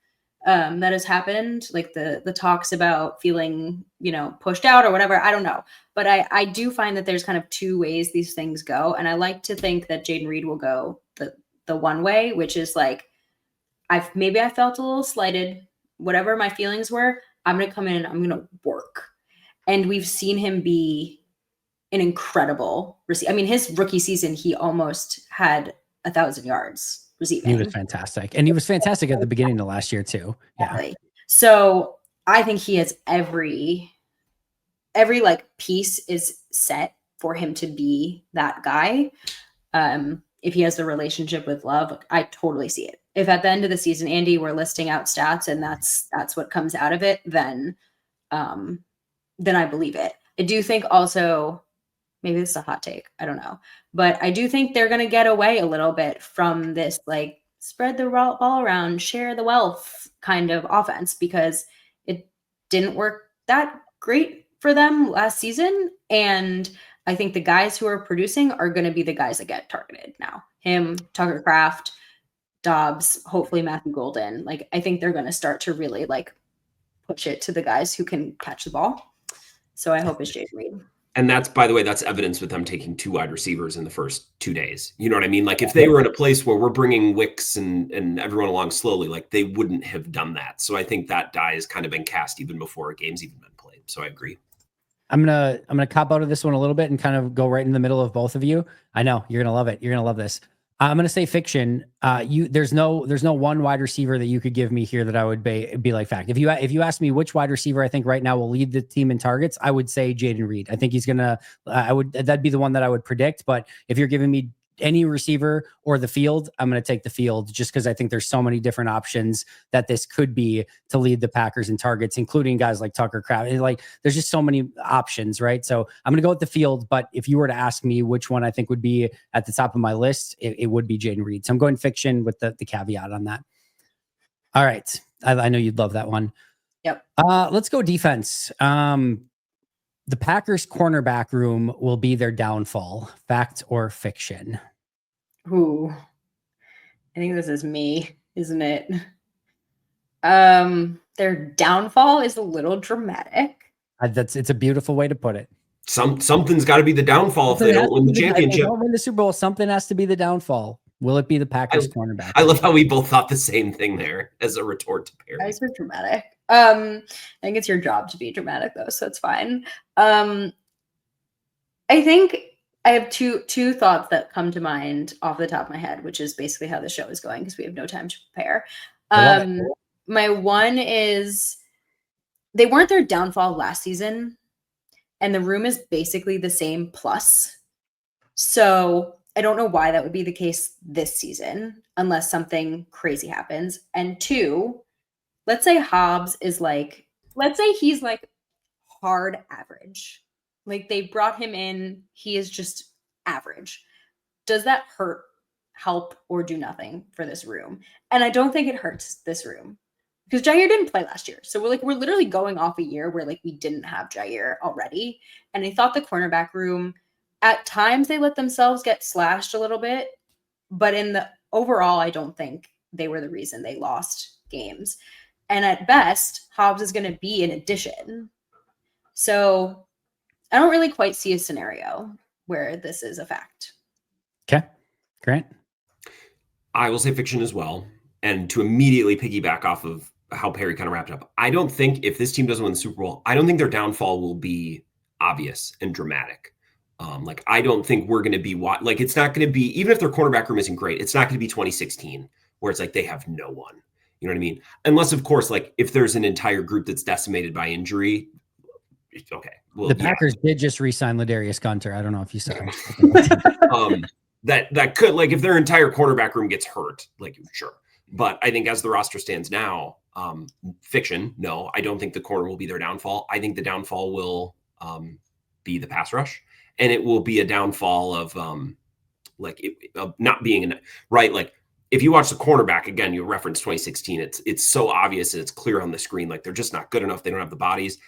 that has happened, like the talks about feeling, pushed out or whatever. I don't know. But I do find that there's kind of 2 ways these things go. And I like to think that Jayden Reed will go the one way, which is like, I felt a little slighted, whatever my feelings were. I'm going to come in, I'm going to work. And we've seen him be an incredible receiver. I mean, his rookie season, he almost had 1,000 yards receiving. He was fantastic. And he was fantastic at the beginning of last year too. Yeah. Exactly. So I think he has every like piece is set for him to be that guy. If he has the relationship with Love, I totally see it. If at the end of the season, Andy, we're listing out stats and that's what comes out of it, then I believe it. I do think also, maybe this is a hot take, I don't know, but I do think they're going to get away a little bit from this like spread the ball around, share the wealth kind of offense, because it didn't work that great for them last season. And I think the guys who are producing are going to be the guys that get targeted now. Him, Tucker Kraft, Dobbs, hopefully Matthew Golden. Like, I think they're going to start to really like push it to the guys who can catch the ball. So I hope it's Jayden Reed. And that's, by the way, that's evidence with them taking 2 wide receivers in the first 2 days. You know what I mean? Like, if they were in a place where we're bringing Wicks and everyone along slowly, like, they wouldn't have done that. So I think that die has kind of been cast even before a game's even been played. So I agree. I'm gonna cop out of this one a little bit and kind of go right in the middle of both of you. I know you're gonna love it. You're gonna love this. I'm going to say fiction. There's no one wide receiver that you could give me here that I would be like fact. If you ask me which wide receiver I think right now will lead the team in targets, I would say Jaden Reed. I think he's gonna. That'd be the one that I would predict. But if you're giving me any receiver or the field, I'm going to take the field just because I think there's so many different options that this could be to lead the Packers in targets, including guys like Tucker Kraft. Like there's just so many options, right? So I'm going to go with the field. But if you were to ask me which one I think would be at the top of my list, it would be Jaden Reed. So I'm going fiction with the caveat on that. All right. I know you'd love that one. Yep. Let's go defense. The Packers cornerback room will be their downfall. Fact or fiction? Ooh, I think this is me, isn't it? Their downfall is a little dramatic. It's a beautiful way to put it. Something's got to be the downfall if they don't win the championship. If they don't win the Super Bowl, something has to be the downfall. Will it be the Packers cornerback? I love how we both thought the same thing there as a retort to Perri. Guys are dramatic. I think it's your job to be dramatic though, so it's fine. I think I have two thoughts that come to mind off the top of my head, which is basically how the show is going because we have no time to prepare. My one is they weren't their downfall last season, and the room is basically the same plus. So I don't know why that would be the case this season unless something crazy happens. And two, let's say Hobbs is like, let's say he's like hard average. Like they brought him in, he is just average. Does that hurt, help, or do nothing for this room? And I don't think it hurts this room because Jair didn't play last year. So we're literally going off a year where like we didn't have Jair already. And I thought the cornerback room, at times they let themselves get slashed a little bit, but in the overall, I don't think they were the reason they lost games. And at best, Hobbs is going to be an addition. So I don't really quite see a scenario where this is a fact. Okay. Grant? I will say fiction as well. And to immediately piggyback off of how Perri kind of wrapped up, I don't think if this team doesn't win the Super Bowl, I don't think their downfall will be obvious and dramatic. Like, I don't think we're going to be like, it's not going to be, even if their cornerback room isn't great, it's not going to be 2016 where it's like they have no one. You know what I mean? Unless, of course, like if there's an entire group that's decimated by injury, okay. Well, the Packers did just re-sign Ladarius Gunter. I don't know if you saw. That could, like, if their entire cornerback room gets hurt, like, sure. But I think as the roster stands now, fiction. No, I don't think the corner will be their downfall. I think the downfall will be the pass rush, and it will be a downfall of not being right. Like, if you watch the cornerback again, you reference 2016. It's so obvious and it's clear on the screen. Like, they're just not good enough. They don't have the bodies.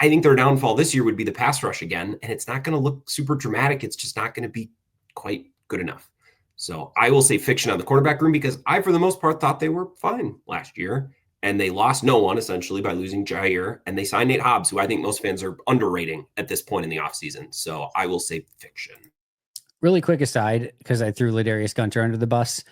I think their downfall this year would be the pass rush again, and it's not going to look super dramatic. It's just not going to be quite good enough. So I will say fiction on the cornerback room because I, for the most part, thought they were fine last year, and they lost no one essentially by losing Jair, and they signed Nate Hobbs, who I think most fans are underrating at this point in the offseason. So I will say fiction. Really quick aside, because I threw Ladarius Gunter under the bus.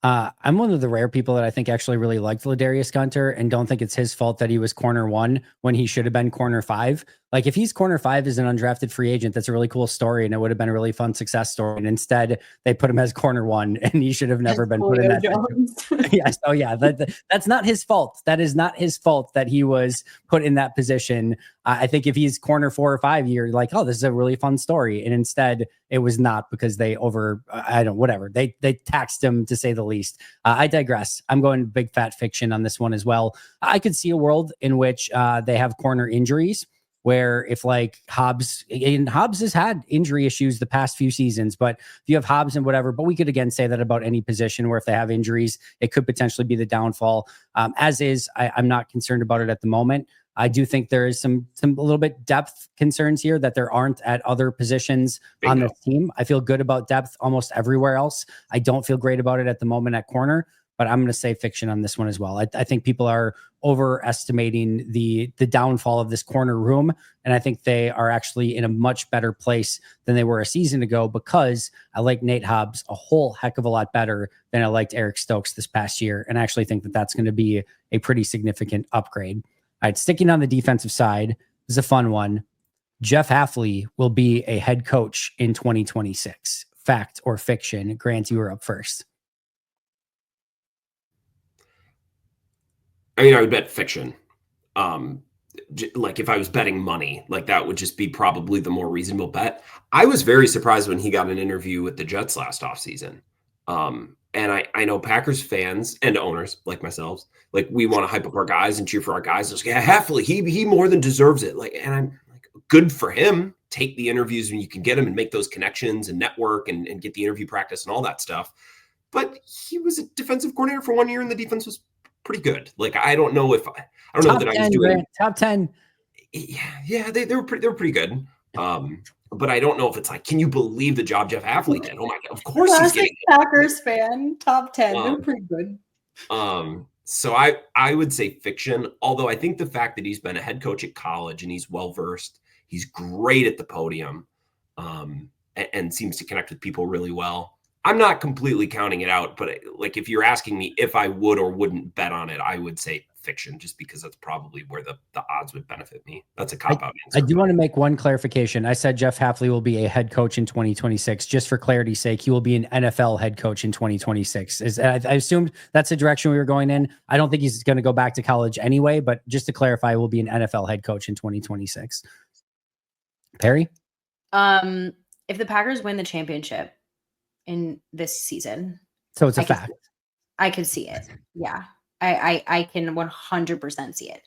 I'm one of the rare people that I think actually really liked Ladarius Gunter and don't think it's his fault that he was corner 1 when he should have been corner 5. Like, if he's corner 5 as an undrafted free agent, that's a really cool story, and it would have been a really fun success story. And instead, they put him as corner 1, and he should have never been put in that. Yes. Oh, yeah. That's not his fault. That is not his fault that he was put in that position. I think if he's corner 4 or 5, you're like, oh, this is a really fun story. And instead, it was not because they whatever. They taxed him, to say the least. I digress. I'm going big fat fiction on this one as well. I could see a world in which they have corner injuries, where if like Hobbs has had injury issues the past few seasons, but if you have Hobbs and whatever, but we could again say that about any position where if they have injuries, it could potentially be the downfall. As is, I'm not concerned about it at the moment. I do think there is some a little bit depth concerns here that there aren't at other positions on this team. I feel good about depth almost everywhere else. I don't feel great about it at the moment at corner, but I'm going to say fiction on this one as well. I think people are overestimating the downfall of this corner room, and I think they are actually in a much better place than they were a season ago because I like Nate Hobbs a whole heck of a lot better than I liked Eric Stokes this past year, and I actually think that that's going to be a pretty significant upgrade. All right, sticking on the defensive side, this is a fun one. Jeff Hafley will be a head coach in 2026. fact or fiction? Grant, you were up first. I mean, I would bet fiction. Like if I was betting money, like that would just be probably the more reasonable bet. I was very surprised when he got an interview with the Jets last offseason. And I know Packers fans and owners like myself, like we want to hype up our guys and cheer for our guys. It's like, yeah, Hafley, he more than deserves it. Like, and I'm like, good for him. Take the interviews when you can get them and make those connections and network and get the interview practice and all that stuff. But he was a defensive coordinator for 1 year and the defense was pretty good. Like, I don't know if I don't know that I was doing top 10. Yeah, they were pretty good. But I don't know if it's like, can you believe the job Jeff Hafley did? Oh my God, of course he's getting Packers fan. Top 10. They're pretty good. So I would say fiction, although I think the fact that he's been a head coach at college and he's well versed, he's great at the podium, and seems to connect with people really well. I'm not completely counting it out, but like if you're asking me if I would or wouldn't bet on it, I would say fiction, just because that's probably where the odds would benefit me. That's a cop-out answer. I do want to make one clarification. I said Jeff Hafley will be a head coach in 2026. Just for clarity's sake, he will be an NFL head coach in 2026. I assumed that's the direction we were going in. I don't think he's going to go back to college anyway, but just to clarify, he will be an NFL head coach in 2026. Perri? If the Packers win the championship in this season, so it's a fact. I could see it. Yeah. I can 100% see it.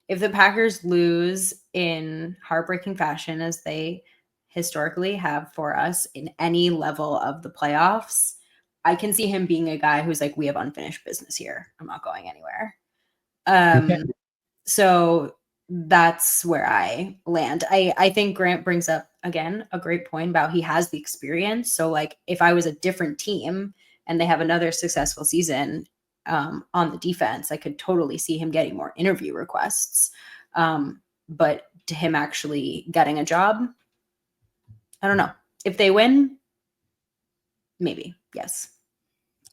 If the Packers lose in heartbreaking fashion, as they historically have for us in any level of the playoffs, I can see him being a guy who's like, we have unfinished business here. I'm not going anywhere. Okay. So that's where I land. I think Grant brings up, again, a great point about he has the experience. So like if I was a different team and they have another successful season on the defense, I could totally see him getting more interview requests. But to him actually getting a job, I don't know. If they win, maybe, yes.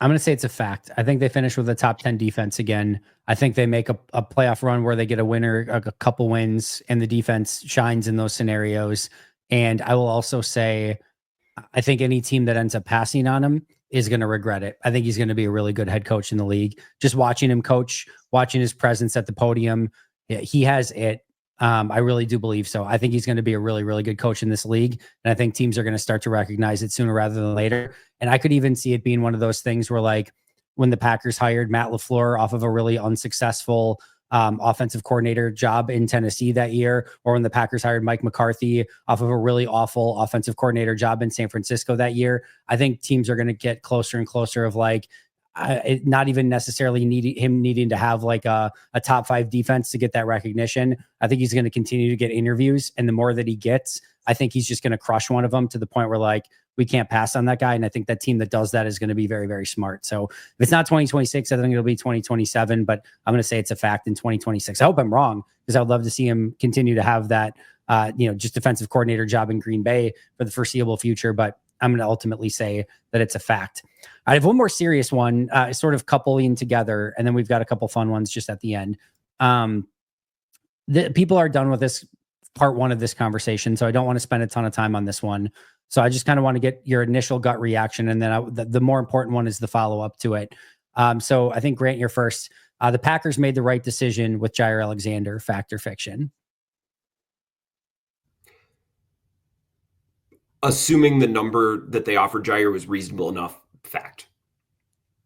I'm going to say it's a fact. I think they finish with a top 10 defense again. I think they make a playoff run where they get a winner, a couple wins, and the defense shines in those scenarios. And I will also say, I think any team that ends up passing on him is going to regret it. I think he's going to be a really good head coach in the league. Just watching him coach, watching his presence at the podium, he has it. I really do believe so. I think he's going to be a really, really good coach in this league. And I think teams are going to start to recognize it sooner rather than later. And I could even see it being one of those things where, like, when the Packers hired Matt LaFleur off of a really unsuccessful offensive coordinator job in Tennessee that year, or when the Packers hired Mike McCarthy off of a really awful offensive coordinator job in San Francisco that year, I think teams are going to get closer and closer of like, not even necessarily needing to have like a top 5 defense to get that recognition. I think he's going to continue to get interviews, and the more that he gets, I think he's just going to crush one of them to the point where like we can't pass on that guy. And I think that team that does that is going to be very, very smart. So if it's not 2026, I think it'll be 2027, but I'm going to say it's a fact in 2026. I hope I'm wrong, because I would love to see him continue to have that, just defensive coordinator job in Green Bay for the foreseeable future. But I'm going to ultimately say that it's a fact. I have one more serious one, sort of coupling together, and then we've got a couple fun ones just at the end. The people are done with this part one of this conversation, so I don't want to spend a ton of time on this one. So I just kind of want to get your initial gut reaction, and then the more important one is the follow-up to it. So I think, Grant, you're first. The Packers made the right decision with Jair Alexander, fact or fiction? Assuming the number that they offered Jair was reasonable enough, fact.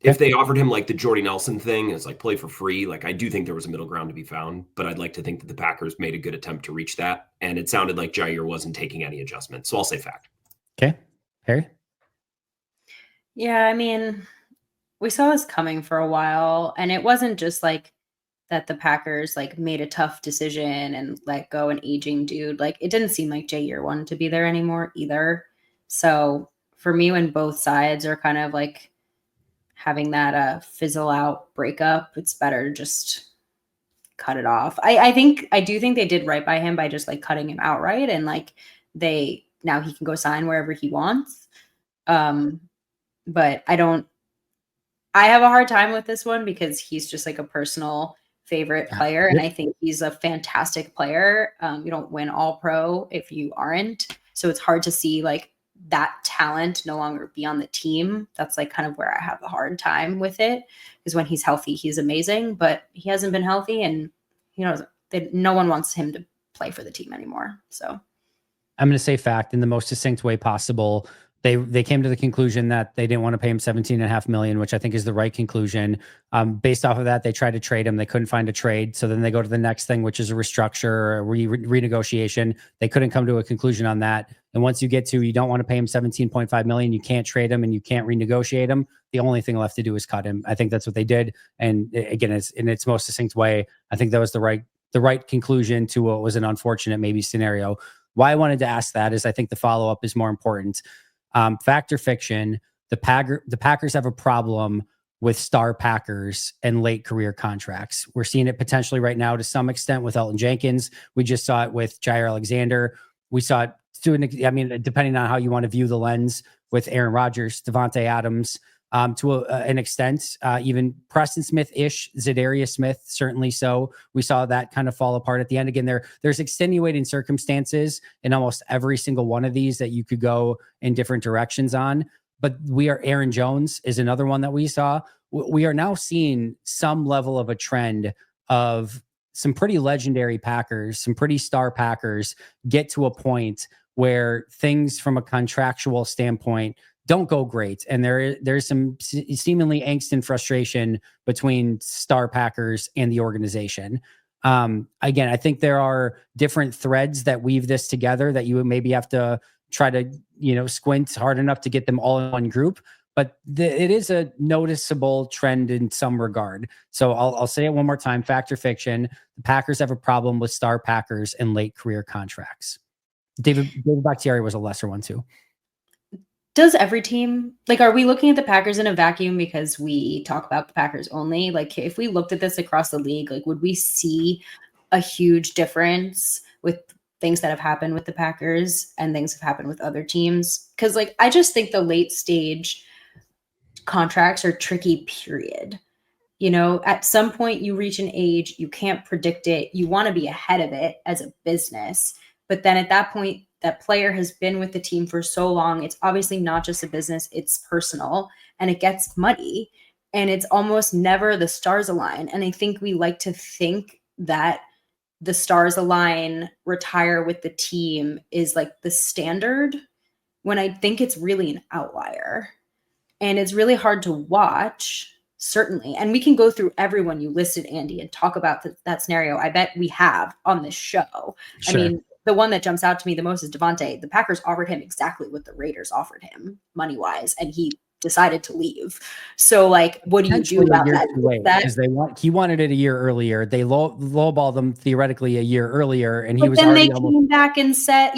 If they offered him like the Jordy Nelson thing, it's like play for free. Like, I do think there was a middle ground to be found, but I'd like to think that the Packers made a good attempt to reach that. And it sounded like Jair wasn't taking any adjustment. So I'll say fact. Okay. Perri? Yeah, I mean, we saw this coming for a while, and it wasn't just like that the Packers like made a tough decision and let go an aging dude. Like, it didn't seem like Jair wanted to be there anymore either. So for me, when both sides are kind of like having that fizzle out breakup, it's better to just cut it off. I do think they did right by him by just like cutting him outright, and like now he can go sign wherever he wants. But I have a hard time with this one because he's just like a personal favorite player. And I think he's a fantastic player. You don't win all pro if you aren't. So it's hard to see like that talent no longer be on the team. That's like kind of where I have a hard time with it, because when he's healthy, he's amazing, but he hasn't been healthy, and no one wants him to play for the team anymore. So I'm going to say fact in the most succinct way possible. They came to the conclusion that they didn't want to pay him $17.5 million, which I think is the right conclusion. Based off of that, they tried to trade him. They couldn't find a trade. So then they go to the next thing, which is a restructure or a renegotiation. They couldn't come to a conclusion on that. And once you get to, you don't want to pay him $17.5 million, you can't trade him and you can't renegotiate him. The only thing left to do is cut him. I think that's what they did. And again, it's in its most succinct way. I think that was the right conclusion to what was an unfortunate maybe scenario. Why I wanted to ask that is I think the follow-up is more important. Fact or fiction, the Packers have a problem with star Packers and late career contracts. We're seeing it potentially right now to some extent with Elton Jenkins. We just saw it with Jair Alexander. We saw it depending on how you want to view the lens, with Aaron Rodgers, Devontae Adams, to an extent, even Preston Smith-ish, Zadarius Smith, certainly so. We saw that kind of fall apart at the end. Again, there's extenuating circumstances in almost every single one of these that you could go in different directions on. But Aaron Jones is another one that we saw. We are now seeing some level of a trend of some pretty legendary Packers, some pretty star Packers get to a point where things from a contractual standpoint don't go great. And there's some seemingly angst and frustration between star Packers and the organization. Again, I think there are different threads that weave this together that you would maybe have to try to, squint hard enough to get them all in one group. But it is a noticeable trend in some regard. So I'll say it one more time, fact or fiction. The Packers have a problem with star Packers and late career contracts. David Bakhtiari was a lesser one too. Does every team, are we looking at the Packers in a vacuum because we talk about the Packers only? If we looked at this across the league, would we see a huge difference with things that have happened with the Packers and things have happened with other teams? Because I just think the late stage contracts are tricky, period. At some point you reach an age, you can't predict it. You want to be ahead of it as a business. But then at that point, that player has been with the team for so long. It's obviously not just a business, it's personal, and it gets muddy, and it's almost never the stars align. And I think we like to think that the stars align, retire with the team is the standard, when I think it's really an outlier. And it's really hard to watch, certainly. And we can go through everyone you listed, Andy, and talk about that scenario. I bet we have on this show. Sure. I mean, the one that jumps out to me the most is Devontae. The Packers offered him exactly what the Raiders offered him money-wise, and he decided to leave. So, what do you do about that? He wanted it a year earlier. They lowballed him theoretically a year earlier, and he was. Then already they came back and said,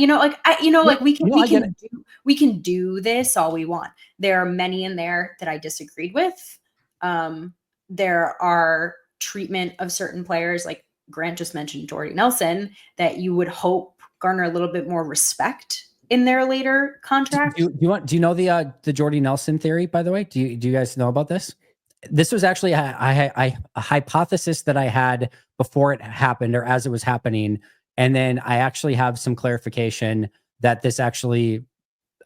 we can do this all we want. There are many in there that I disagreed with. There are treatment of certain players, like Grant just mentioned Jordy Nelson, that you would hope garner a little bit more respect in their later contract. Do you know the Jordy Nelson theory, by the way? Do you guys know about this? This was actually a hypothesis that I had before it happened, or as it was happening. And then I actually have some clarification that this actually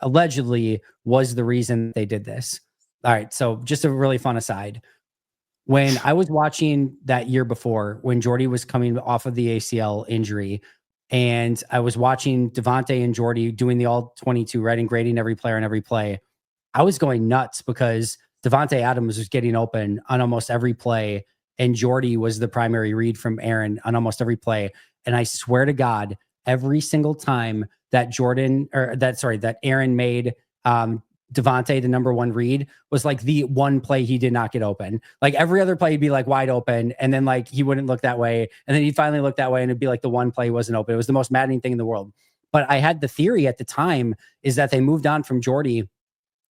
allegedly was the reason they did this. All right. So just a really fun aside. When I was watching that year before, when Jordy was coming off of the ACL injury, and I was watching Devontae and Jordy doing the all 22, right, and grading every player and every play, I was going nuts because Devontae Adams was getting open on almost every play, and Jordy was the primary read from Aaron on almost every play. And I swear to God, every single time that Aaron made Devontae the number one read was the one play he did not get open. Every other play he'd be wide open, and then he wouldn't look that way, and then he'd finally look that way, and it'd be the one play wasn't open. It was the most maddening thing in the world. But I had the theory at the time is that they moved on from Jordy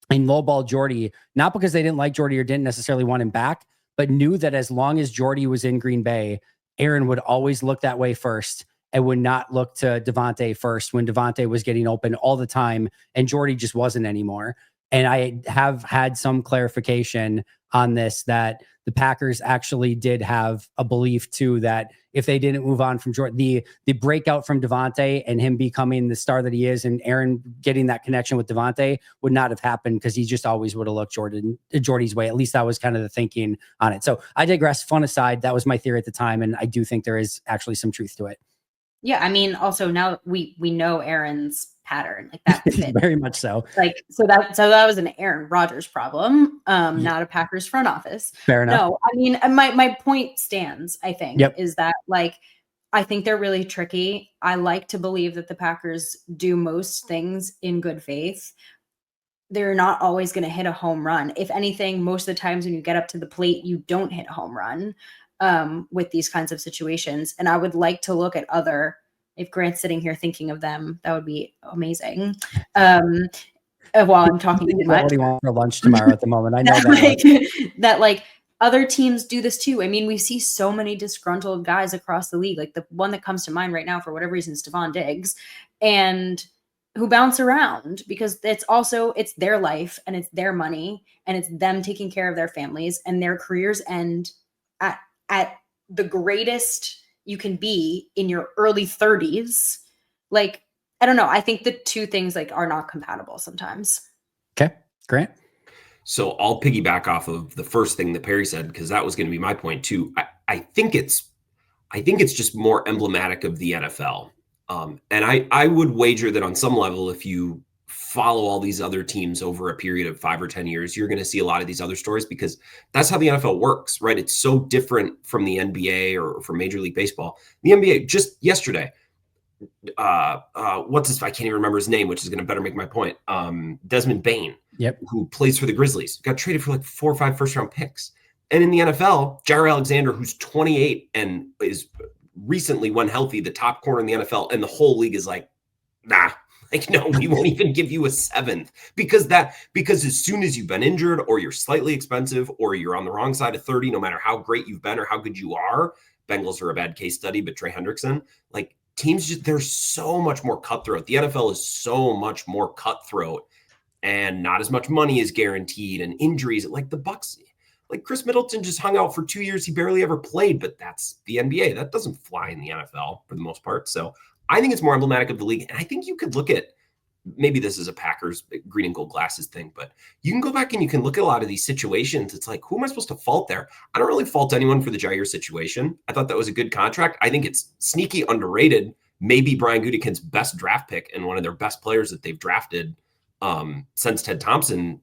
and lowballed Jordy, not because they didn't like Jordy or didn't necessarily want him back, but knew that as long as Jordy was in Green Bay, Aaron would always look that way first and would not look to Devontae first when Devontae was getting open all the time and Jordy just wasn't anymore. And I have had some clarification on this, that the Packers actually did have a belief too that if they didn't move on from Jordan, the breakout from Devontae and him becoming the star that he is, and Aaron getting that connection with Devontae would not have happened because he just always would have looked Jordy's way. At least that was kind of the thinking on it. So I digress. Fun aside, that was my theory at the time, and I do think there is actually some truth to it. Yeah, I mean, also now we know Aaron's pattern, like that fit. Very much so. Like so that was an Aaron Rodgers problem, not a Packers front office. Fair enough. No, I mean, my point stands. I think is that like I think they're really tricky. I like to believe that the Packers do most things in good faith. They're not always going to hit a home run. If anything, most of the times when you get up to the plate, you don't hit a home run with these kinds of situations. And I would like to look at if Grant's sitting here thinking of them, that would be amazing. While I'm talking too much. What do you want for lunch tomorrow at the moment? I know that like other teams do this too. I mean, we see so many disgruntled guys across the league. Like the one that comes to mind right now, for whatever reason, is Stephon Diggs, and who bounce around because it's their life and it's their money and it's them taking care of their families, and their careers end at the greatest you can be in your early 30s. Like, I don't know. I think the two things like are not compatible sometimes. Okay, Grant. So I'll piggyback off of the first thing that Perri said, because that was going to be my point too. I think it's just more emblematic of the NFL. And I would wager that on some level, if you follow all these other teams over a period of 5 or 10 years, you're going to see a lot of these other stories, because that's how the NFL works, right? It's so different from the NBA or from Major League Baseball. The NBA just yesterday, I can't even remember his name, which is going to better make my point. Desmond Bain, who plays for the Grizzlies, got traded for like 4 or 5 first-round picks. And in the NFL, Jair Alexander, who's 28 and is recently, when healthy, the top corner in the NFL, and the whole league is like, nah. Like, no, we won't even give you a 7th because as soon as you've been injured or you're slightly expensive or you're on the wrong side of 30, no matter how great you've been or how good you are, Bengals are a bad case study, but Trey Hendrickson, like teams, they're so much more cutthroat. The NFL is so much more cutthroat, and not as much money is guaranteed, and injuries like the Bucks. Like Chris Middleton just hung out for 2 years. He barely ever played, but that's the NBA. That doesn't fly in the NFL for the most part. So I think it's more emblematic of the league. And I think you could look at, maybe this is a Packers green and gold glasses thing, but you can go back and you can look at a lot of these situations. It's like, who am I supposed to fault there? I don't really fault anyone for the Jair situation. I thought that was a good contract. I think it's sneaky underrated. Maybe Brian Gutekunst's best draft pick and one of their best players that they've drafted since Ted Thompson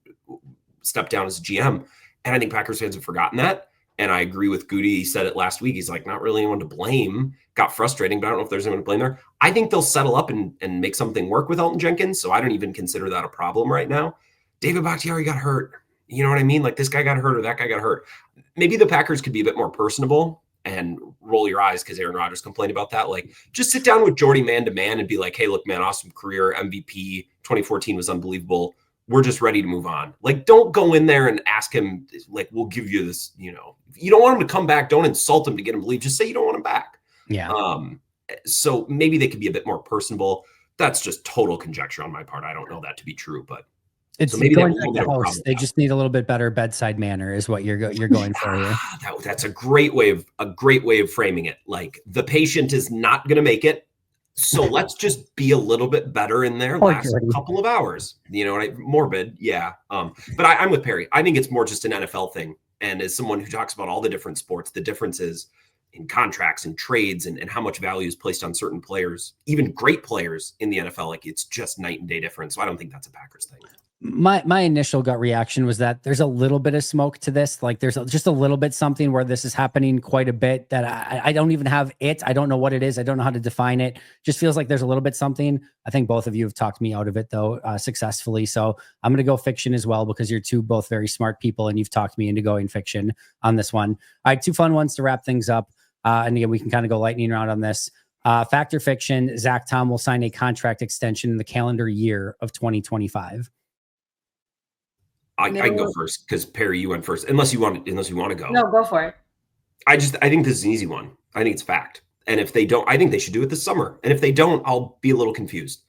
stepped down as GM. And I think Packers fans have forgotten that. And I agree with Goody. He said it last week. He's like, not really anyone to blame. Got frustrating, but I don't know if there's anyone to blame there. I think they'll settle up and make something work with Elton Jenkins. So I don't even consider that a problem right now. David Bakhtiari got hurt. You know what I mean? Like this guy got hurt or that guy got hurt. Maybe the Packers could be a bit more personable and roll your eyes because Aaron Rodgers complained about that. Like just sit down with Jordy man to man and be like, hey, look, man, awesome career. MVP 2014 was unbelievable. We're just ready to move on. Like, don't go in there and ask him, like, we'll give you this, you know, if you don't want him to come back, don't insult him to get him to leave. Just say you don't want him back. Yeah. So maybe they could be a bit more personable. That's just total conjecture on my part. I don't know that to be true, but it's so maybe going like the host. They just need a little bit better bedside manner is what you're going for here. That's a great way of framing it. Like the patient is not going to make it. So let's just be a little bit better in their last couple of hours. You know, morbid. Yeah. But I'm with Perri. I think it's more just an NFL thing. And as someone who talks about all the different sports, the differences in contracts and trades and how much value is placed on certain players, even great players in the NFL, like it's just night and day difference. So I don't think that's a Packers thing. My initial gut reaction was that there's a little bit of smoke to this. Like there's just a little bit something where this is happening quite a bit that I don't even have it. I don't know what it is. I don't know how to define it. Just feels like there's a little bit something. I think both of you have talked me out of it though, successfully. So I'm going to go fiction as well, because you're two both very smart people and you've talked me into going fiction on this one. All right, 2 fun ones to wrap things up. And again, we can kind of go lightning round on this. Fact or fiction, Zach Tom will sign a contract extension in the calendar year of 2025. I can go first because Perri, you went first. Unless you want to go. No, go for it. I think this is an easy one. I think it's fact. And if they don't, I think they should do it this summer. And if they don't, I'll be a little confused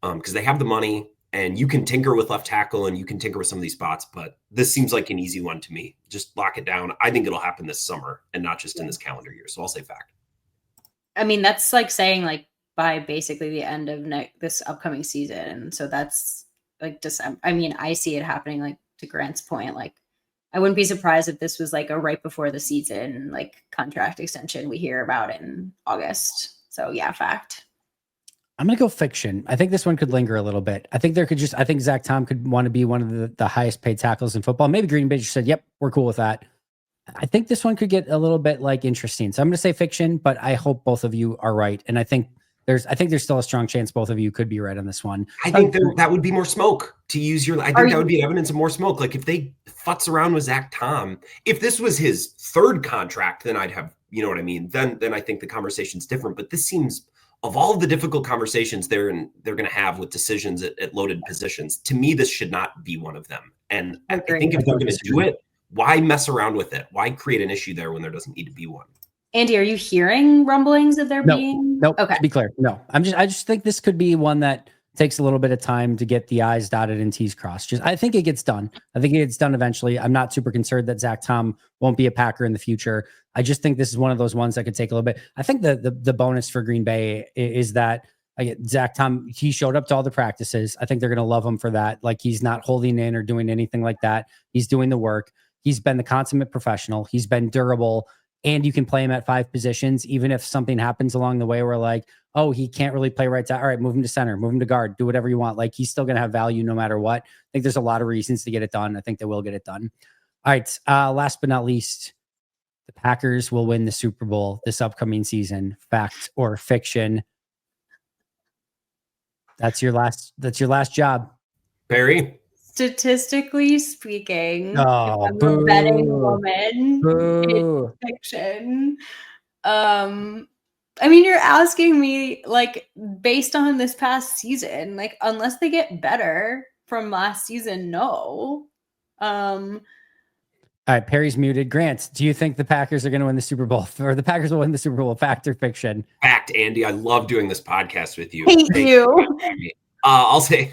because they have the money And you can tinker with left tackle and you can tinker with some of these spots, but this seems like an easy one to me. Just lock it down. I think it'll happen this summer and not just in this calendar year. So I'll say fact. I mean, that's like saying like by basically the end of this upcoming season. So that's like December. I mean, I see it happening, like to Grant's point. Like, I wouldn't be surprised if this was like a right before the season, like contract extension we hear about in August. So yeah, fact. I'm going to go fiction. I think this one could linger a little bit. I think Zach Tom could want to be one of the highest paid tackles in football. Maybe Green Bay just said, yep, we're cool with that. I think this one could get a little bit like interesting. So I'm going to say fiction, but I hope both of you are right. And I think there's still a strong chance both of you could be right on this one. I think that would be more smoke to use your, I think that would be evidence of more smoke. Like if they futz around with Zach Tom, if this was his third contract, then I'd have, you know what I mean? Then I think the conversation's different, but this seems, of all the difficult conversations they're going to have with decisions at loaded positions, to me, this should not be one of them. And I think if they're going to do it, why mess around with it? Why create an issue there when there doesn't need to be one? Andy, are you hearing rumblings of there being? Nope. Okay. To be clear, no. I just think this could be one that takes a little bit of time to get the I's dotted and T's crossed. I think it gets done. I think it gets done eventually. I'm not super concerned that Zach Tom won't be a Packer in the future. I just think this is one of those ones that could take a little bit. I think the bonus for Green Bay is that Zach Tom, he showed up to all the practices. I think they're going to love him for that. Like, he's not holding in or doing anything like that. He's doing the work. He's been the consummate professional. He's been durable. And you can play him at 5 positions, even if something happens along the way where like, oh, he can't really play right side. All right, move him to center, move him to guard, do whatever you want. Like, he's still going to have value no matter what. I think there's a lot of reasons to get it done. I think they will get it done. All right. Last but not least, the Packers will win the Super Bowl this upcoming season. Fact or fiction? That's your last job. Perri? Statistically speaking, if Oh, I'm boo. a betting woman, Boo. it's fiction. I mean, you're asking me like based on this past season, like unless they get better from last season, no. All right, Perry's muted. Grant, do you think the Packers are going to win the Super Bowl, or the Packers will win the Super Bowl? Fact or fiction? Fact, Andy. I love doing this podcast with you. Hate you. I'll say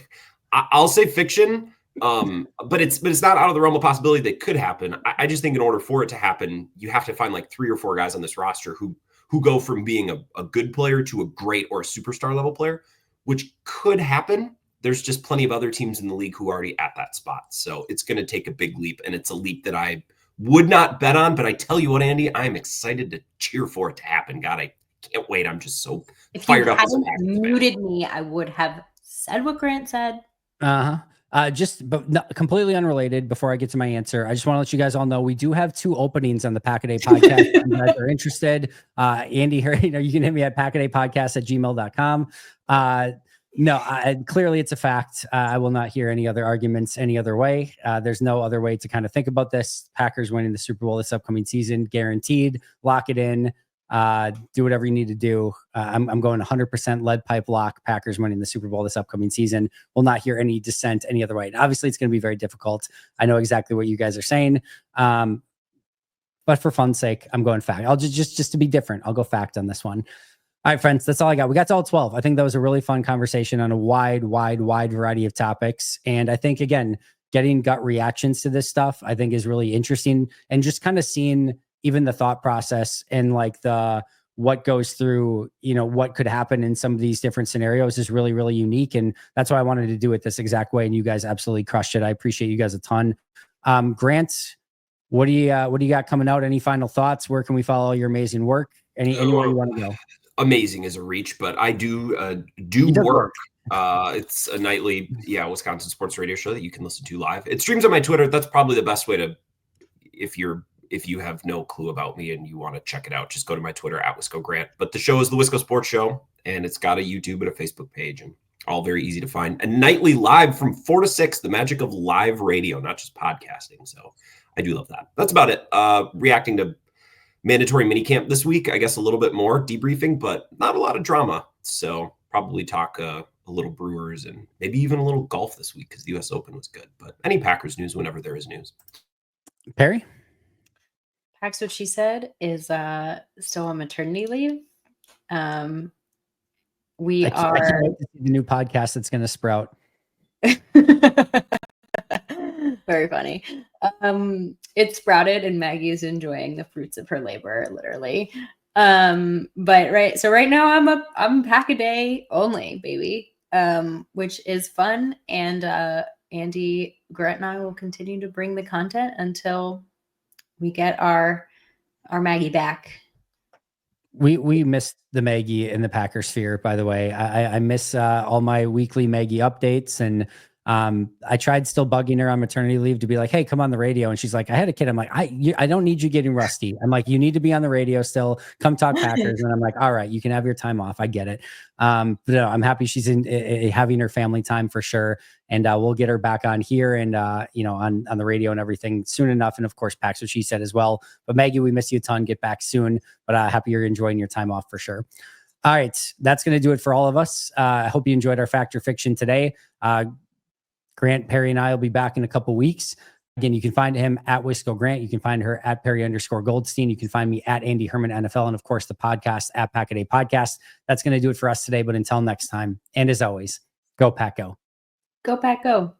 fiction. But it's not out of the realm of possibility that could happen. I just think in order for it to happen, you have to find like 3 or 4 guys on this roster who go from being a good player to a great or a superstar level player, which could happen. There's just plenty of other teams in the league who are already at that spot. So it's going to take a big leap, and it's a leap that I would not bet on. But I tell you what, Andy, I'm excited to cheer for it to happen. God, I can't wait. I'm just so fired up. If you hadn't muted me, I would have said what Grant said. But completely unrelated. Before I get to my answer, I just want to let you guys all know we do have 2 openings on the Pack-A-Day podcast. If you guys are interested, Andy here, you can hit me at packadaypodcast@gmail.com. Clearly it's a fact. I will not hear any other arguments any other way. There's no other way to kind of think about this. Packers winning the Super Bowl this upcoming season, guaranteed. Lock it in. Do whatever you need to do. I'm going 100% lead pipe lock. Packers winning the Super Bowl this upcoming season. Will not hear any dissent any other way. And obviously, it's going to be very difficult. I know exactly what you guys are saying. But for fun's sake, I'm going fact. I'll just to be different. I'll go fact on this one. All right, friends, that's all I got. We got to all 12. I think that was a really fun conversation on a wide variety of topics. And I think, again, getting gut reactions to this stuff, I think is really interesting. And just kind of seeing even the thought process and like what goes through, what could happen in some of these different scenarios is really, really unique. And that's why I wanted to do it this exact way. And you guys absolutely crushed it. I appreciate you guys a ton. Grant, what do you got coming out? Any final thoughts? Where can we follow your amazing work? Anywhere you want to go? Amazing is a reach, but I do work. It's a nightly, Wisconsin sports radio show that you can listen to live. It streams on my Twitter. That's probably the best way to, if you have no clue about me and you want to check it out, just go to my Twitter @WiscoGrant. But the show is the Wisco Sports Show, and it's got a YouTube and a Facebook page, and all very easy to find. And nightly live from 4 to 6, the magic of live radio, not just podcasting. So I do love that. That's about it. Reacting to mandatory minicamp this week, I guess a little bit more debriefing, but not a lot of drama. So probably talk a little Brewers and maybe even a little golf this week because the U.S. Open was good. But any Packers news whenever there is news. Perry? Pax, what she said is still on maternity leave. I can't wait to see the new podcast that's going to sprout. Very funny. It sprouted and Maggie is enjoying the fruits of her labor, literally. But right now I'm pack a day only, baby. Which is fun. And Andy, Grant, and I will continue to bring the content until we get our Maggie back. We missed the Maggie in the Packer sphere, by the way. I miss all my weekly Maggie updates, and I tried still bugging her on maternity leave to be like, hey, come on the radio. And she's like, I had a kid. I'm like, I don't need you getting rusty. I'm like, you need to be on the radio still. Come talk Packers. And I'm like, all right, you can have your time off. I get it. But no, I'm happy she's having her family time for sure. And we'll get her back on here and, on the radio and everything soon enough. And of course, Pax, what she said as well. But Maggie, we miss you a ton. Get back soon. But happy you're enjoying your time off for sure. All right. That's going to do it for all of us. I hope you enjoyed our Fact or Fiction today. Grant, Perri, and I will be back in a couple weeks. Again, you can find him at Wisco Grant. You can find her at Perri_Goldstein. You can find me at Andy Herman NFL. And of course, the podcast at Pack a Day Podcast. That's going to do it for us today. But until next time, and as always, go Pack Go. Go Pack Go.